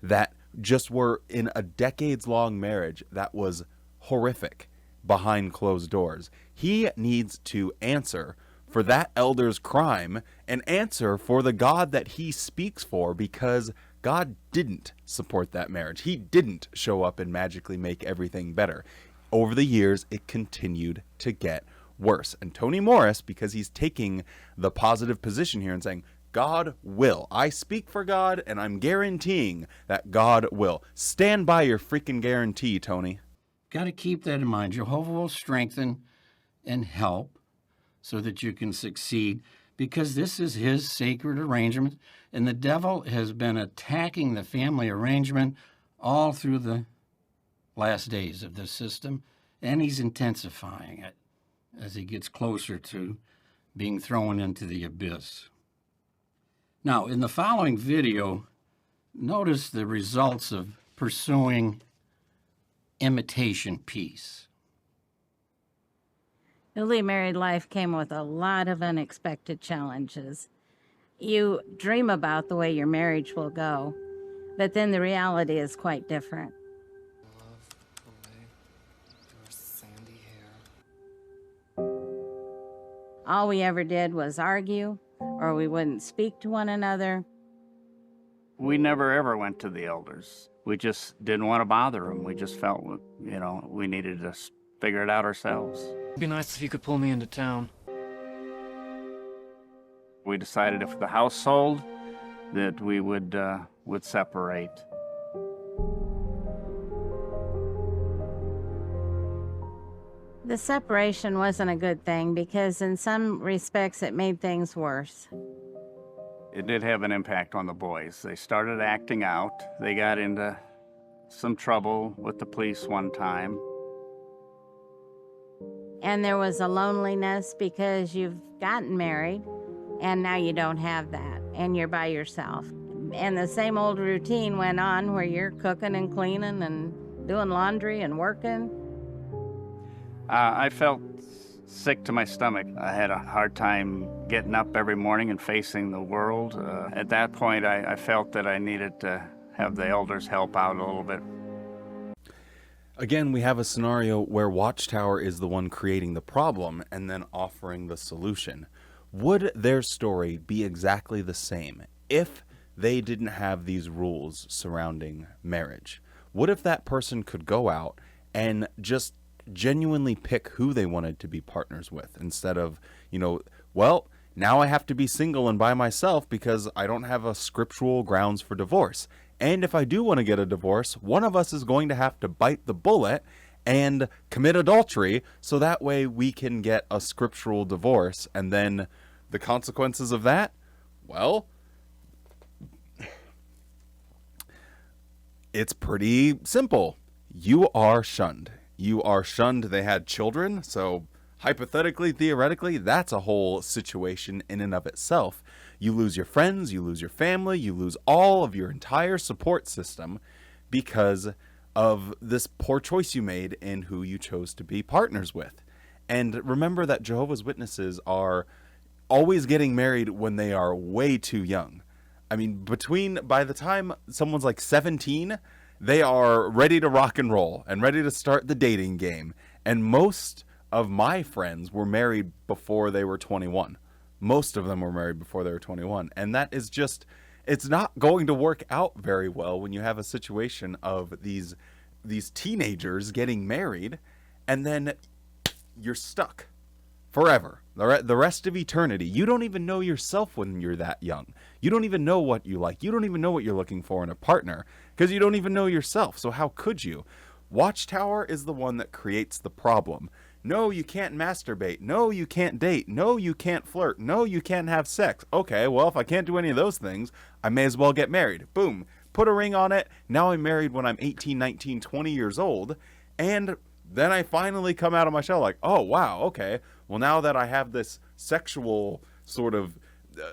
that just were in a decades-long marriage that was horrific behind closed doors. He needs to answer for that elder's crime and answer for the God that he speaks for, because God didn't support that marriage. He didn't show up and magically make everything better. Over the years, it continued to get worse. And Tony Morris, because he's taking the positive position here and saying, God will. I speak for God, and I'm guaranteeing that God will. Stand by your freaking guarantee, Tony. Got to keep that in mind. Jehovah will strengthen and help so that you can succeed, because this is his sacred arrangement, and the devil has been attacking the family arrangement all through the last days of this system, and he's intensifying it as he gets closer to being thrown into the abyss. Now, in the following video, notice the results of pursuing imitation peace. Newly married life came with a lot of unexpected challenges. You dream about the way your marriage will go, but then the reality is quite different. All we ever did was argue, or we wouldn't speak to one another. We never ever went to the elders. we just didn't want to bother him. We just felt, you know, we needed to figure it out ourselves. It'd be nice if you could pull me into town. We decided if the house sold, that we would separate. The separation wasn't a good thing because in some respects it made things worse. It did have an impact on the boys. They started acting out. They got into some trouble with the police one time. And there was a loneliness because you've gotten married and now you don't have that and you're by yourself. And the same old routine went on where you're cooking and cleaning and doing laundry and working. I felt sick to my stomach. I had a hard time getting up every morning and facing the world. At that point, I felt that I needed to have the elders help out a little bit. Again, we have a scenario where Watchtower is the one creating the problem and then offering the solution. Would their story be exactly the same if they didn't have these rules surrounding marriage? What if that person could go out and just genuinely pick who they wanted to be partners with instead of, you know, well, now I have to be single and by myself because I don't have a scriptural grounds for divorce. And if I do want to get a divorce, one of us is going to have to bite the bullet and commit adultery so that way we can get a scriptural divorce. And then the consequences of that, well, it's pretty simple. You are shunned. You are shunned. They had children, so hypothetically, theoretically, that's a whole situation in and of itself. You lose your friends, you lose your family, you lose all of your entire support system because of this poor choice you made in who you chose to be partners with. And remember that Jehovah's Witnesses are always getting married when they are way too young. I mean, by the time someone's like 17, they are ready to rock and roll and ready to start the dating game. And most of my friends were married before they were 21. Most of them were married before they were 21. And that is just, it's not going to work out very well when you have a situation of these teenagers getting married and then you're stuck forever. The rest of eternity. You don't even know yourself when you're that young. You don't even know what you like. You don't even know what you're looking for in a partner because you don't even know yourself. So how could you? Watchtower is the one that creates the problem. No, you can't masturbate. No, you can't date. No, you can't flirt. No, you can't have sex. Okay, well, if I can't do any of those things, I may as well get married. Boom. Put a ring on it. Now I'm married when I'm 18, 19, 20 years old. And then I finally come out of my shell like, oh, wow, okay. Well, now that I have this sexual sort of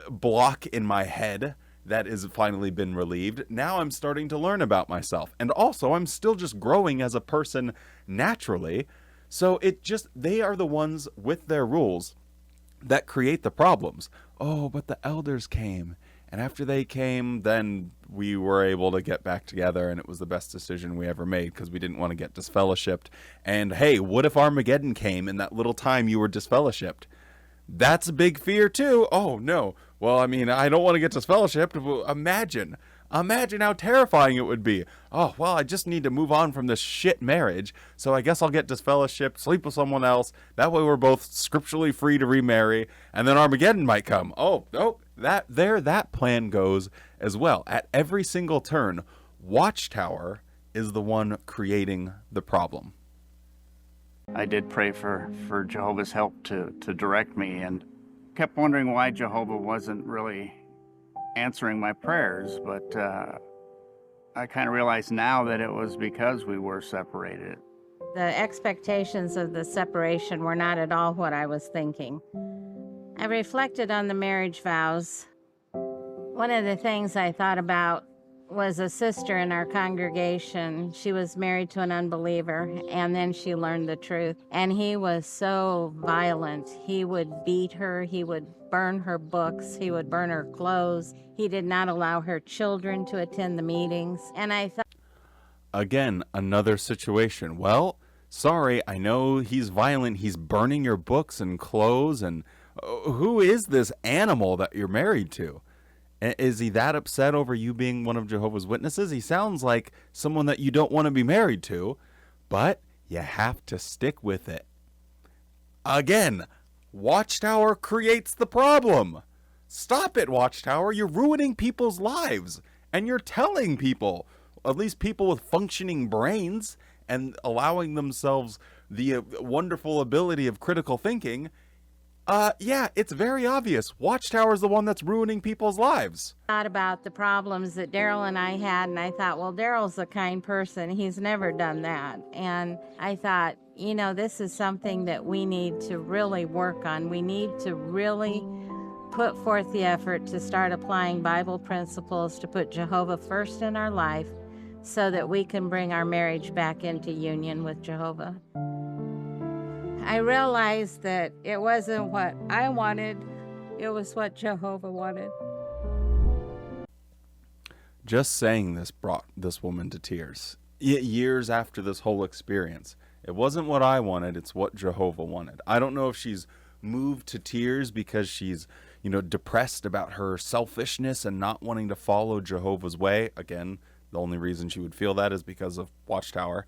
block in my head that has finally been relieved, now I'm starting to learn about myself. And also, I'm still just growing as a person naturally. So they are the ones with their rules that create the problems. Oh, but the elders came. And after they came, then we were able to get back together, and it was the best decision we ever made because we didn't want to get disfellowshipped. And hey, what if Armageddon came in that little time you were disfellowshipped? That's a big fear too. Oh no. Well, I mean, I don't want to get disfellowshipped. Imagine how terrifying it would be. Oh, well, I just need to move on from this shit marriage, so I guess I'll get disfellowshipped, sleep with someone else. That way we're both scripturally free to remarry, and then Armageddon might come. Oh, nope. That plan goes as well. At every single turn, Watchtower is the one creating the problem. I did pray for Jehovah's help to direct me and kept wondering why Jehovah wasn't really answering my prayers, but I kind of realize now that it was because we were separated. The expectations of the separation were not at all what I was thinking. I reflected on the marriage vows. One of the things I thought about was a sister in our congregation. She was married to an unbeliever, and then she learned the truth. And he was so violent. He would beat her. He would burn her books. He would burn her clothes. He did not allow her children to attend the meetings. And I thought... Again, another situation. Well, sorry, I know he's violent. He's burning your books and clothes. And who is this animal that you're married to? Is he that upset over you being one of Jehovah's Witnesses? He sounds like someone that you don't want to be married to, but you have to stick with it. Again, Watchtower creates the problem. Stop it, Watchtower. You're ruining people's lives. And you're telling people, at least people with functioning brains and allowing themselves the wonderful ability of critical thinking, yeah, it's very obvious. Watchtower's the one that's ruining people's lives. Thought about the problems that Daryl and I had, and I thought, well, Daryl's a kind person. He's never done that. And I thought, you know, this is something that we need to really work on. We need to really put forth the effort to start applying Bible principles to put Jehovah first in our life so that we can bring our marriage back into union with Jehovah. I realized that it wasn't what I wanted, it was what Jehovah wanted. Just saying this brought this woman to tears. Years after this whole experience. It wasn't what I wanted, it's what Jehovah wanted. I don't know if she's moved to tears because she's, you know, depressed about her selfishness and not wanting to follow Jehovah's way. Again, the only reason she would feel that is because of Watchtower.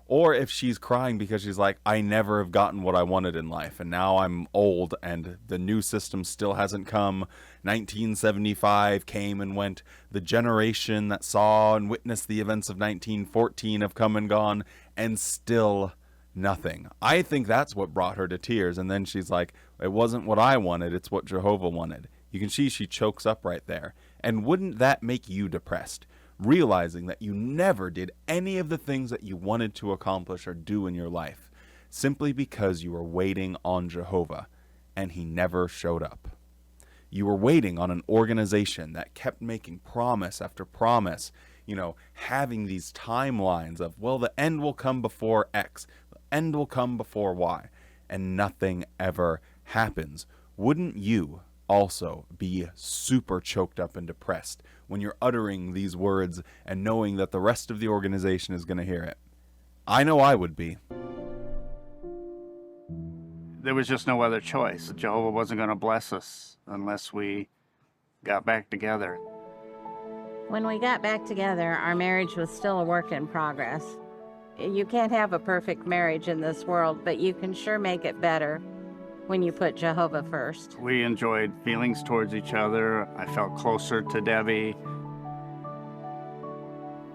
Or if she's crying because she's like, I never have gotten what I wanted in life, and now I'm old and the new system still hasn't come. 1975 came and went. The generation that saw and witnessed the events of 1914 have come and gone, and still nothing. I think that's what brought her to tears. And then she's like, it wasn't what I wanted, it's what Jehovah wanted. You can see she chokes up right there. And wouldn't that make you depressed? Realizing that you never did any of the things that you wanted to accomplish or do in your life, simply because you were waiting on Jehovah, and he never showed up. You were waiting on an organization that kept making promise after promise, you know, having these timelines of, well, the end will come before X, the end will come before Y, and nothing ever happens. Wouldn't you also be super choked up and depressed when you're uttering these words and knowing that the rest of the organization is going to hear it? I know I would be. There was just no other choice. Jehovah wasn't going to bless us unless we got back together. When we got back together, our marriage was still a work in progress. You can't have a perfect marriage in this world, but you can sure make it better when you put Jehovah first. We enjoyed feelings towards each other. I felt closer to Debbie.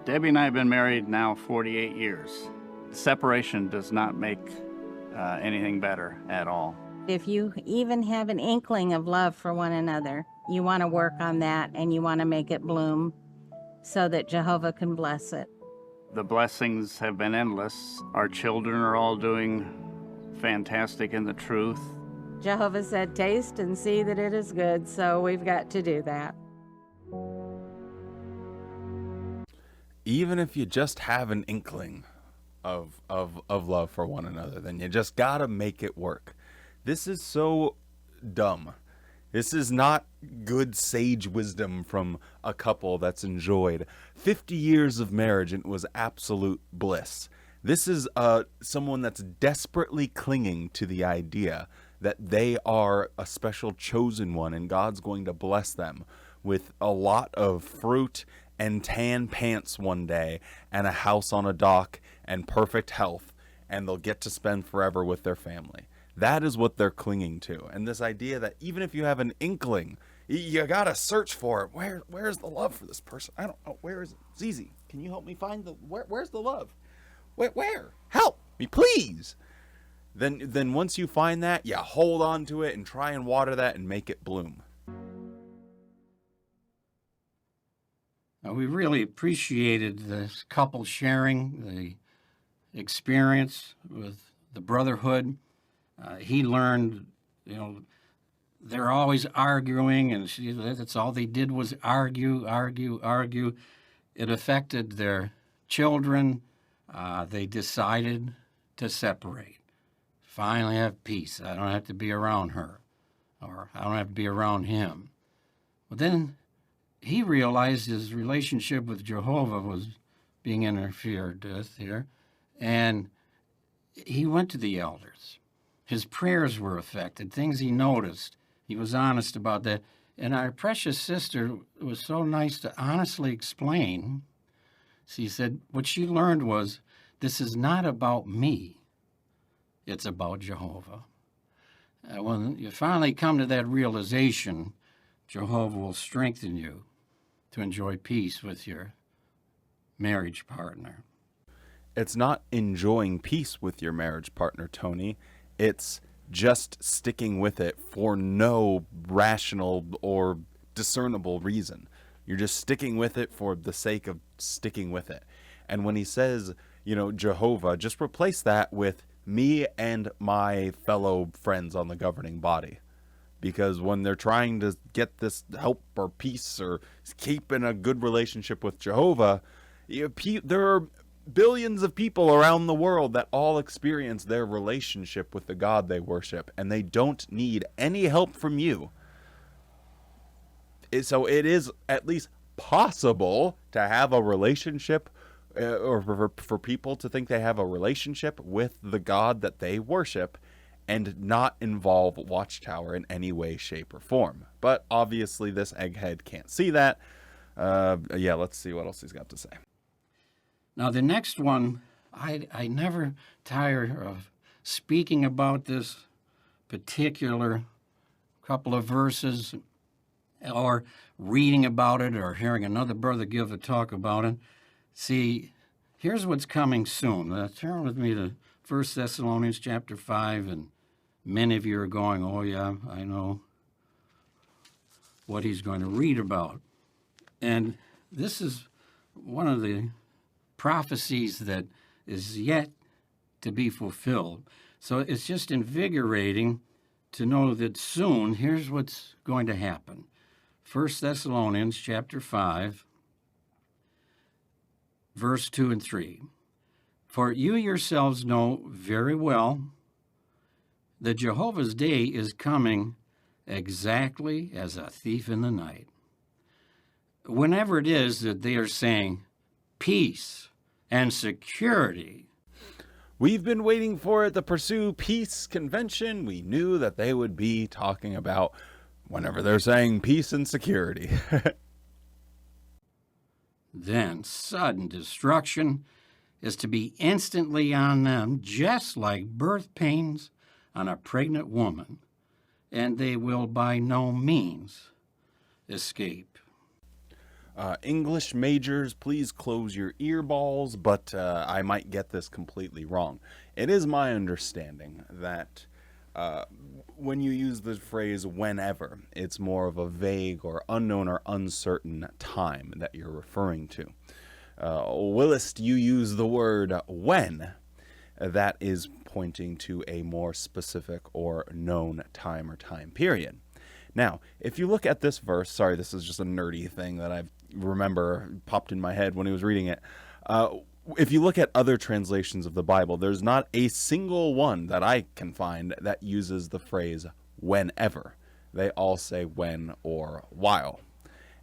Debbie and I have been married now 48 years. Separation does not make anything better at all. If you even have an inkling of love for one another, you want to work on that and you want to make it bloom so that Jehovah can bless it. The blessings have been endless. Our children are all doing fantastic in the truth. Jehovah said, taste and see that it is good, so we've got to do that. Even if you just have an inkling of love for one another, then you just gotta make it work. This is so dumb. This is not good sage wisdom from a couple that's enjoyed 50 years of marriage and it was absolute bliss. This is someone that's desperately clinging to the idea that they are a special chosen one and God's going to bless them with a lot of fruit and tan pants one day and a house on a dock and perfect health, and they'll get to spend forever with their family. That is what they're clinging to. And this idea that even if you have an inkling, you gotta search for it. Where's the love for this person? I don't know. Where is it? Zizi, can you help me find where's the love? Where? Help me, please. Then once you find that, you hold on to it and try and water that and make it bloom. We really appreciated this couple sharing the experience with the brotherhood. He learned, you know, they're always arguing, and that's all they did was argue. It affected their children. They decided to separate. Finally have peace. I don't have to be around her, or I don't have to be around him. But then he realized his relationship with Jehovah was being interfered with here, and he went to the elders. His prayers were affected, things he noticed. He was honest about that, And our precious sister was so nice to honestly explain. She said what she learned was, this is not about me. It's about Jehovah. When you finally come to that realization, Jehovah will strengthen you to enjoy peace with your marriage partner. It's not enjoying peace with your marriage partner, Tony. It's just sticking with it for no rational or discernible reason. You're just sticking with it for the sake of sticking with it. And when he says, Jehovah, just replace that with me and my fellow friends on the governing body. Because when they're trying to get this help or peace or keep in a good relationship with Jehovah, there are billions of people around the world that all experience their relationship with the God they worship, and they don't need any help from you. So it is at least possible to have a relationship, or for people to think they have a relationship with the God that they worship and not involve Watchtower in any way, shape, or form. But obviously this egghead can't see that. Let's see what else he's got to say. Now, the next one, I never tire of speaking about this particular couple of verses or reading about it or hearing another brother give a talk about it. See, here's what's coming soon. Turn with me to 1 Thessalonians chapter 5, and many of you are going, oh yeah, I know what he's going to read about. And this is one of the prophecies that is yet to be fulfilled. So it's just invigorating to know that soon, here's what's going to happen. 1 Thessalonians chapter 5, verse 2 and 3. For you yourselves know very well that Jehovah's day is coming exactly as a thief in the night. Whenever it is that they are saying peace and security. We've been waiting for it, the Pursue Peace Convention. We knew that they would be talking about whenever they're saying peace and security. Then sudden destruction is to be instantly on them, just like birth pains on a pregnant woman, and they will by no means escape. English majors, please close your earballs, but I might get this completely wrong. It is my understanding that when you use the phrase whenever, it's more of a vague or unknown or uncertain time that you're referring to. Whilst you use the word when, that is pointing to a more specific or known time or time period. Now, if you look at this verse, sorry, this is just a nerdy thing that I remember popped in my head when he was reading it. If you look at other translations of the Bible, there's not a single one that I can find that uses the phrase whenever. They all say when or while.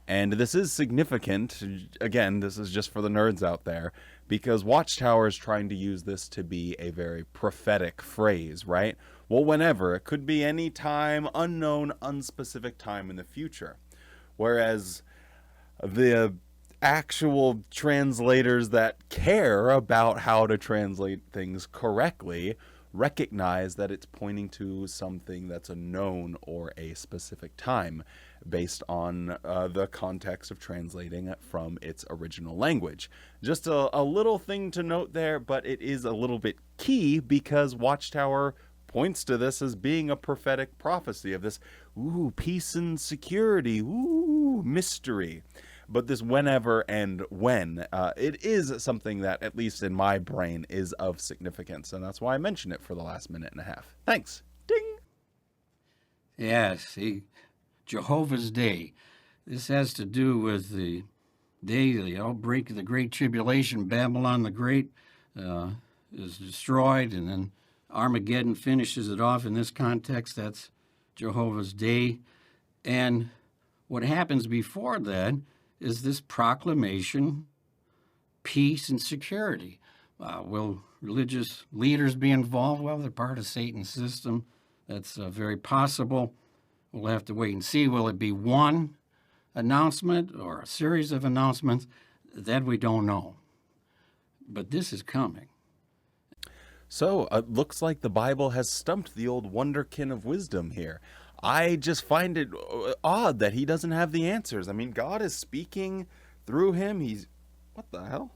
And this is significant. Again, this is just for the nerds out there, because Watchtower is trying to use this to be a very prophetic phrase, right? Well, whenever. It could be any time, unknown, unspecific time in the future. Whereas the actual translators that care about how to translate things correctly recognize that it's pointing to something that's a known or a specific time based on the context of translating it from its original language. Just a little thing to note there, but it is a little bit key because Watchtower points to this as being a prophetic prophecy of this, peace and security, mystery. But this whenever and when, it is something that, at least in my brain, is of significance. And that's why I mentioned it for the last minute and a half. Thanks. Ding. Yeah, see, Jehovah's Day. This has to do with the day of the outbreak of the Great Tribulation. Babylon the Great is destroyed, and then Armageddon finishes it off. In this context, that's Jehovah's Day. And what happens before that is this proclamation, peace and security. Will religious leaders be involved? Well, they're part of Satan's system. That's very possible. We'll have to wait and see. Will it be one announcement or a series of announcements? That we don't know. But this is coming. So it looks like the Bible has stumped the old Wonderkid of Wisdom here. I just find it odd that he doesn't have the answers. I mean, God is speaking through him. What the hell?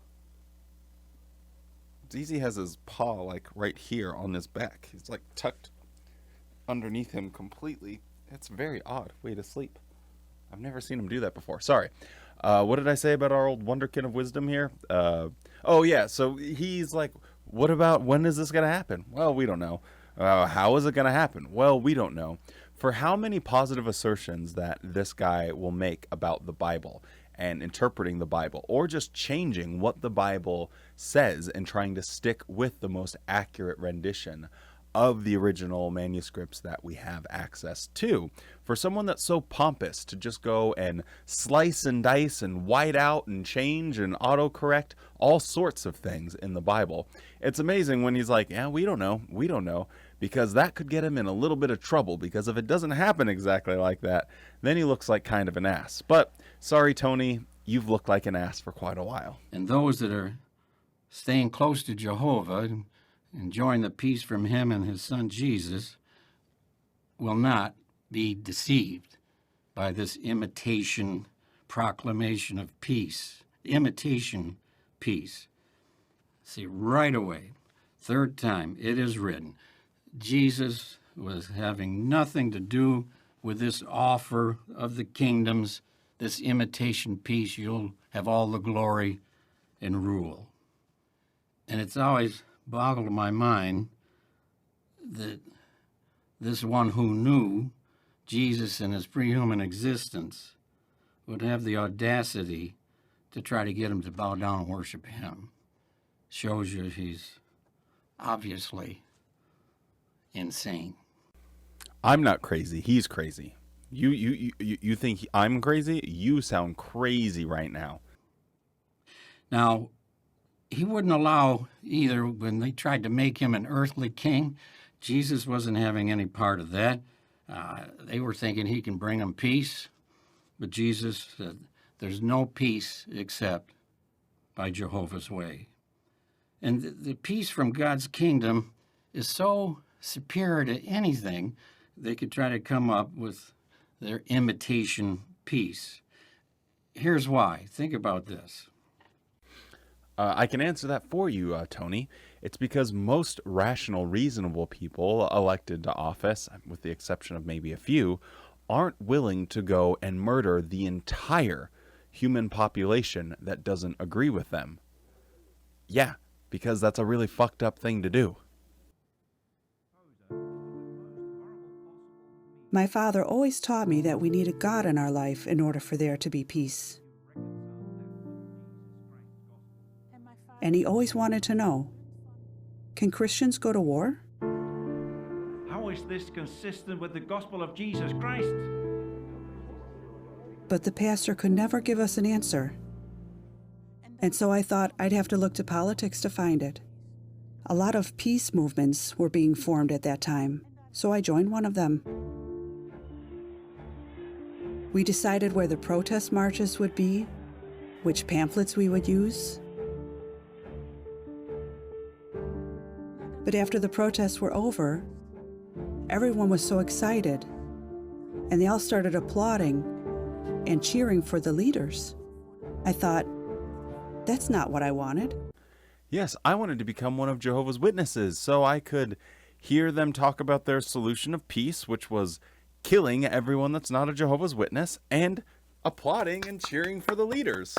ZZ has his paw like right here on his back. He's like tucked underneath him completely. It's very odd. Way to sleep. I've never seen him do that before. Sorry. What did I say about our old Wonderkid of Wisdom here? Oh yeah, so he's like, what about when is this going to happen? Well, we don't know. How is it going to happen? Well, we don't know. For how many positive assertions that this guy will make about the Bible and interpreting the Bible, or just changing what the Bible says and trying to stick with the most accurate rendition of the original manuscripts that we have access to. For someone that's so pompous to just go and slice and dice and white out and change and autocorrect all sorts of things in the Bible, it's amazing when he's like, yeah, we don't know, because that could get him in a little bit of trouble, because if it doesn't happen exactly like that, then he looks like kind of an ass. But sorry, Tony, you've looked like an ass for quite a while. And those that are staying close to Jehovah, enjoying the peace from him and his son Jesus, will not be deceived by this imitation proclamation of peace. Imitation peace. See, right away, third time, it is written, Jesus was having nothing to do with this offer of the kingdoms, this imitation peace. You'll have all the glory and rule. And it's always boggled my mind that this one who knew Jesus in his pre-human existence would have the audacity to try to get him to bow down and worship him. Shows you he's obviously insane. I'm not crazy. He's crazy. You think I'm crazy? You sound crazy right now. Now, he wouldn't allow either when they tried to make him an earthly king. Jesus wasn't having any part of that. They were thinking he can bring them peace, but Jesus said, there's no peace except by Jehovah's way. And the peace from God's kingdom is so superior to anything they could try to come up with their imitation peace. Here's why. Think about this. I can answer that for you, Tony. It's because most rational, reasonable people elected to office, with the exception of maybe a few, aren't willing to go and murder the entire human population that doesn't agree with them. Yeah, because that's a really fucked up thing to do. My father always taught me that we needed God in our life in order for there to be peace. And he always wanted to know, can Christians go to war? How is this consistent with the gospel of Jesus Christ? But the pastor could never give us an answer. And so I thought I'd have to look to politics to find it. A lot of peace movements were being formed at that time, so I joined one of them. We decided where the protest marches would be, which pamphlets we would use. But after the protests were over, everyone was so excited, and they all started applauding and cheering for the leaders. I thought, that's not what I wanted. Yes, I wanted to become one of Jehovah's Witnesses so I could hear them talk about their solution of peace, which was killing everyone that's not a Jehovah's Witness, and applauding and cheering for the leaders.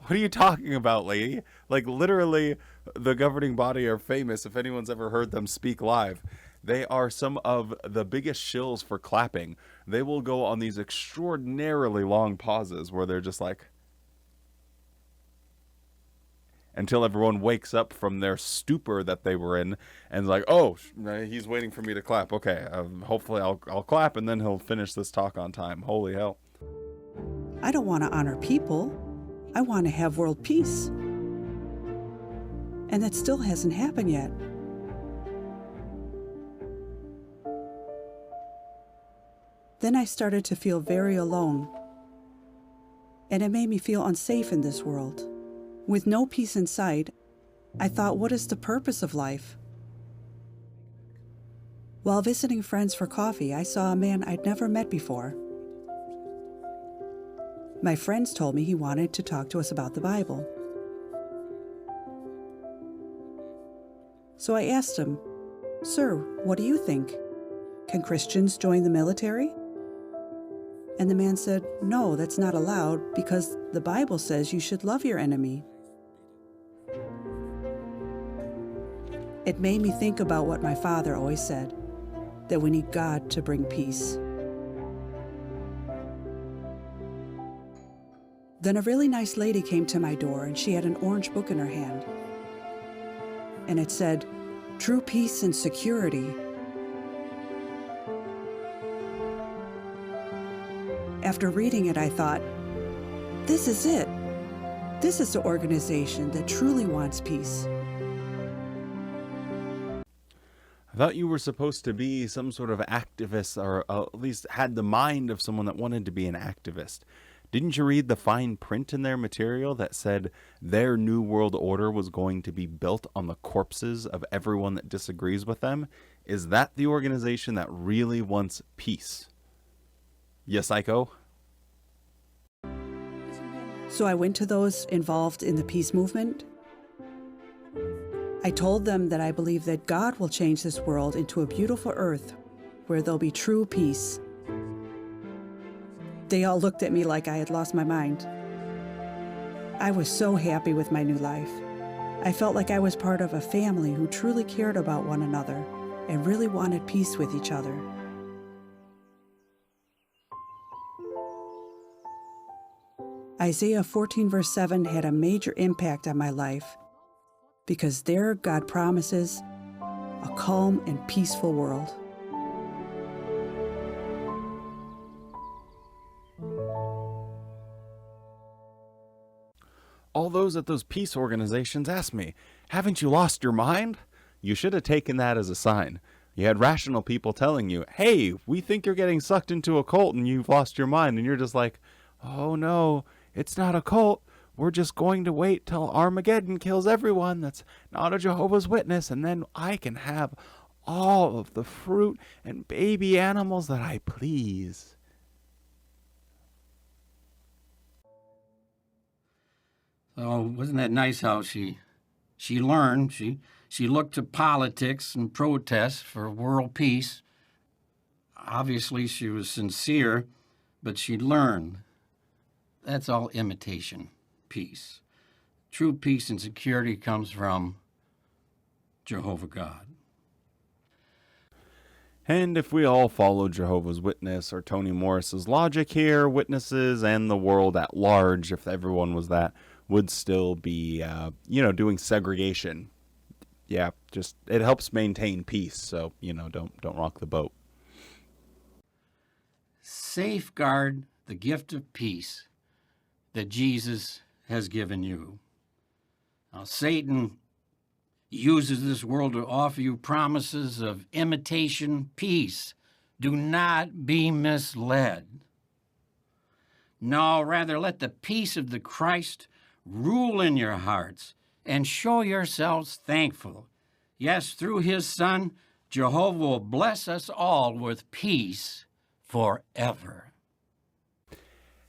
What are you talking about, lady? Like, literally, the governing body are famous, if anyone's ever heard them speak live. They are some of the biggest shills for clapping. They will go on these extraordinarily long pauses where they're just like, until everyone wakes up from their stupor that they were in and like, oh, he's waiting for me to clap. Okay, hopefully I'll clap and then he'll finish this talk on time. Holy hell. I don't want to honor people. I want to have world peace. And that still hasn't happened yet. Then I started to feel very alone, and it made me feel unsafe in this world. With no peace in sight, I thought, what is the purpose of life? While visiting friends for coffee, I saw a man I'd never met before. My friends told me he wanted to talk to us about the Bible. So I asked him, "Sir, what do you think? Can Christians join the military?" And the man said, "No, that's not allowed because the Bible says you should love your enemy." It made me think about what my father always said, that we need God to bring peace. Then a really nice lady came to my door and she had an orange book in her hand. And it said, "True Peace and Security." After reading it, I thought, this is it. This is the organization that truly wants peace. I thought you were supposed to be some sort of activist, or at least had the mind of someone that wanted to be an activist. Didn't you read the fine print in their material that said their new world order was going to be built on the corpses of everyone that disagrees with them? Is that the organization that really wants peace? Yes, Psycho? So I went to those involved in the peace movement. I told them that I believe that God will change this world into a beautiful earth where there'll be true peace. They all looked at me like I had lost my mind. I was so happy with my new life. I felt like I was part of a family who truly cared about one another and really wanted peace with each other. Isaiah 14 verse 7 had a major impact on my life because there God promises a calm and peaceful world. All those at those peace organizations asked me, "Haven't you lost your mind?" You should have taken that as a sign. You had rational people telling you, "Hey, we think you're getting sucked into a cult and you've lost your mind." And you're just like, "Oh no, it's not a cult. We're just going to wait till Armageddon kills everyone that's not a Jehovah's Witness, and then I can have all of the fruit and baby animals that I please." So wasn't that nice how she learned? She looked to politics and protests for world peace. Obviously, she was sincere, but she learned. That's all imitation peace. True peace and security comes from Jehovah God. And if we all follow Jehovah's Witness or Toni Morris's logic here, witnesses and the world at large, if everyone was that, would still be, doing segregation. Yeah, just it helps maintain peace. So, don't rock the boat. Safeguard the gift of peace that Jesus has given you. Now, Satan uses this world to offer you promises of imitation peace. Do not be misled. No, rather let the peace of the Christ rule in your hearts and show yourselves thankful. Yes, through his Son, Jehovah will bless us all with peace forever.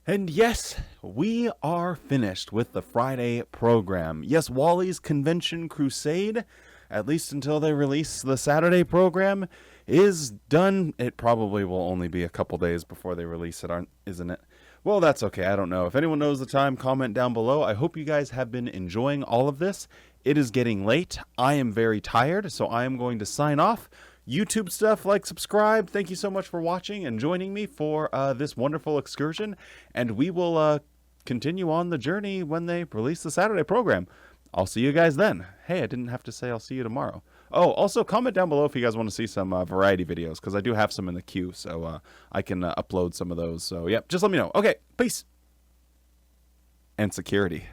And yes, we are finished with the Friday program. Yes, Wally's Convention Crusade, at least until they release the Saturday program, is done. It probably will only be a couple days before they release it, isn't it? Well, that's okay. I don't know. If anyone knows the time, comment down below. I hope you guys have been enjoying all of this. It is getting late. I am very tired, so I am going to sign off. YouTube stuff, like, subscribe. Thank you so much for watching and joining me for this wonderful excursion. And we will continue on the journey when they release the Saturday program. I'll see you guys then. Hey, I didn't have to say I'll see you tomorrow. Oh, also comment down below if you guys want to see some variety videos, because I do have some in the queue, so I can upload some of those. So, yep, just let me know. Okay, peace. And security.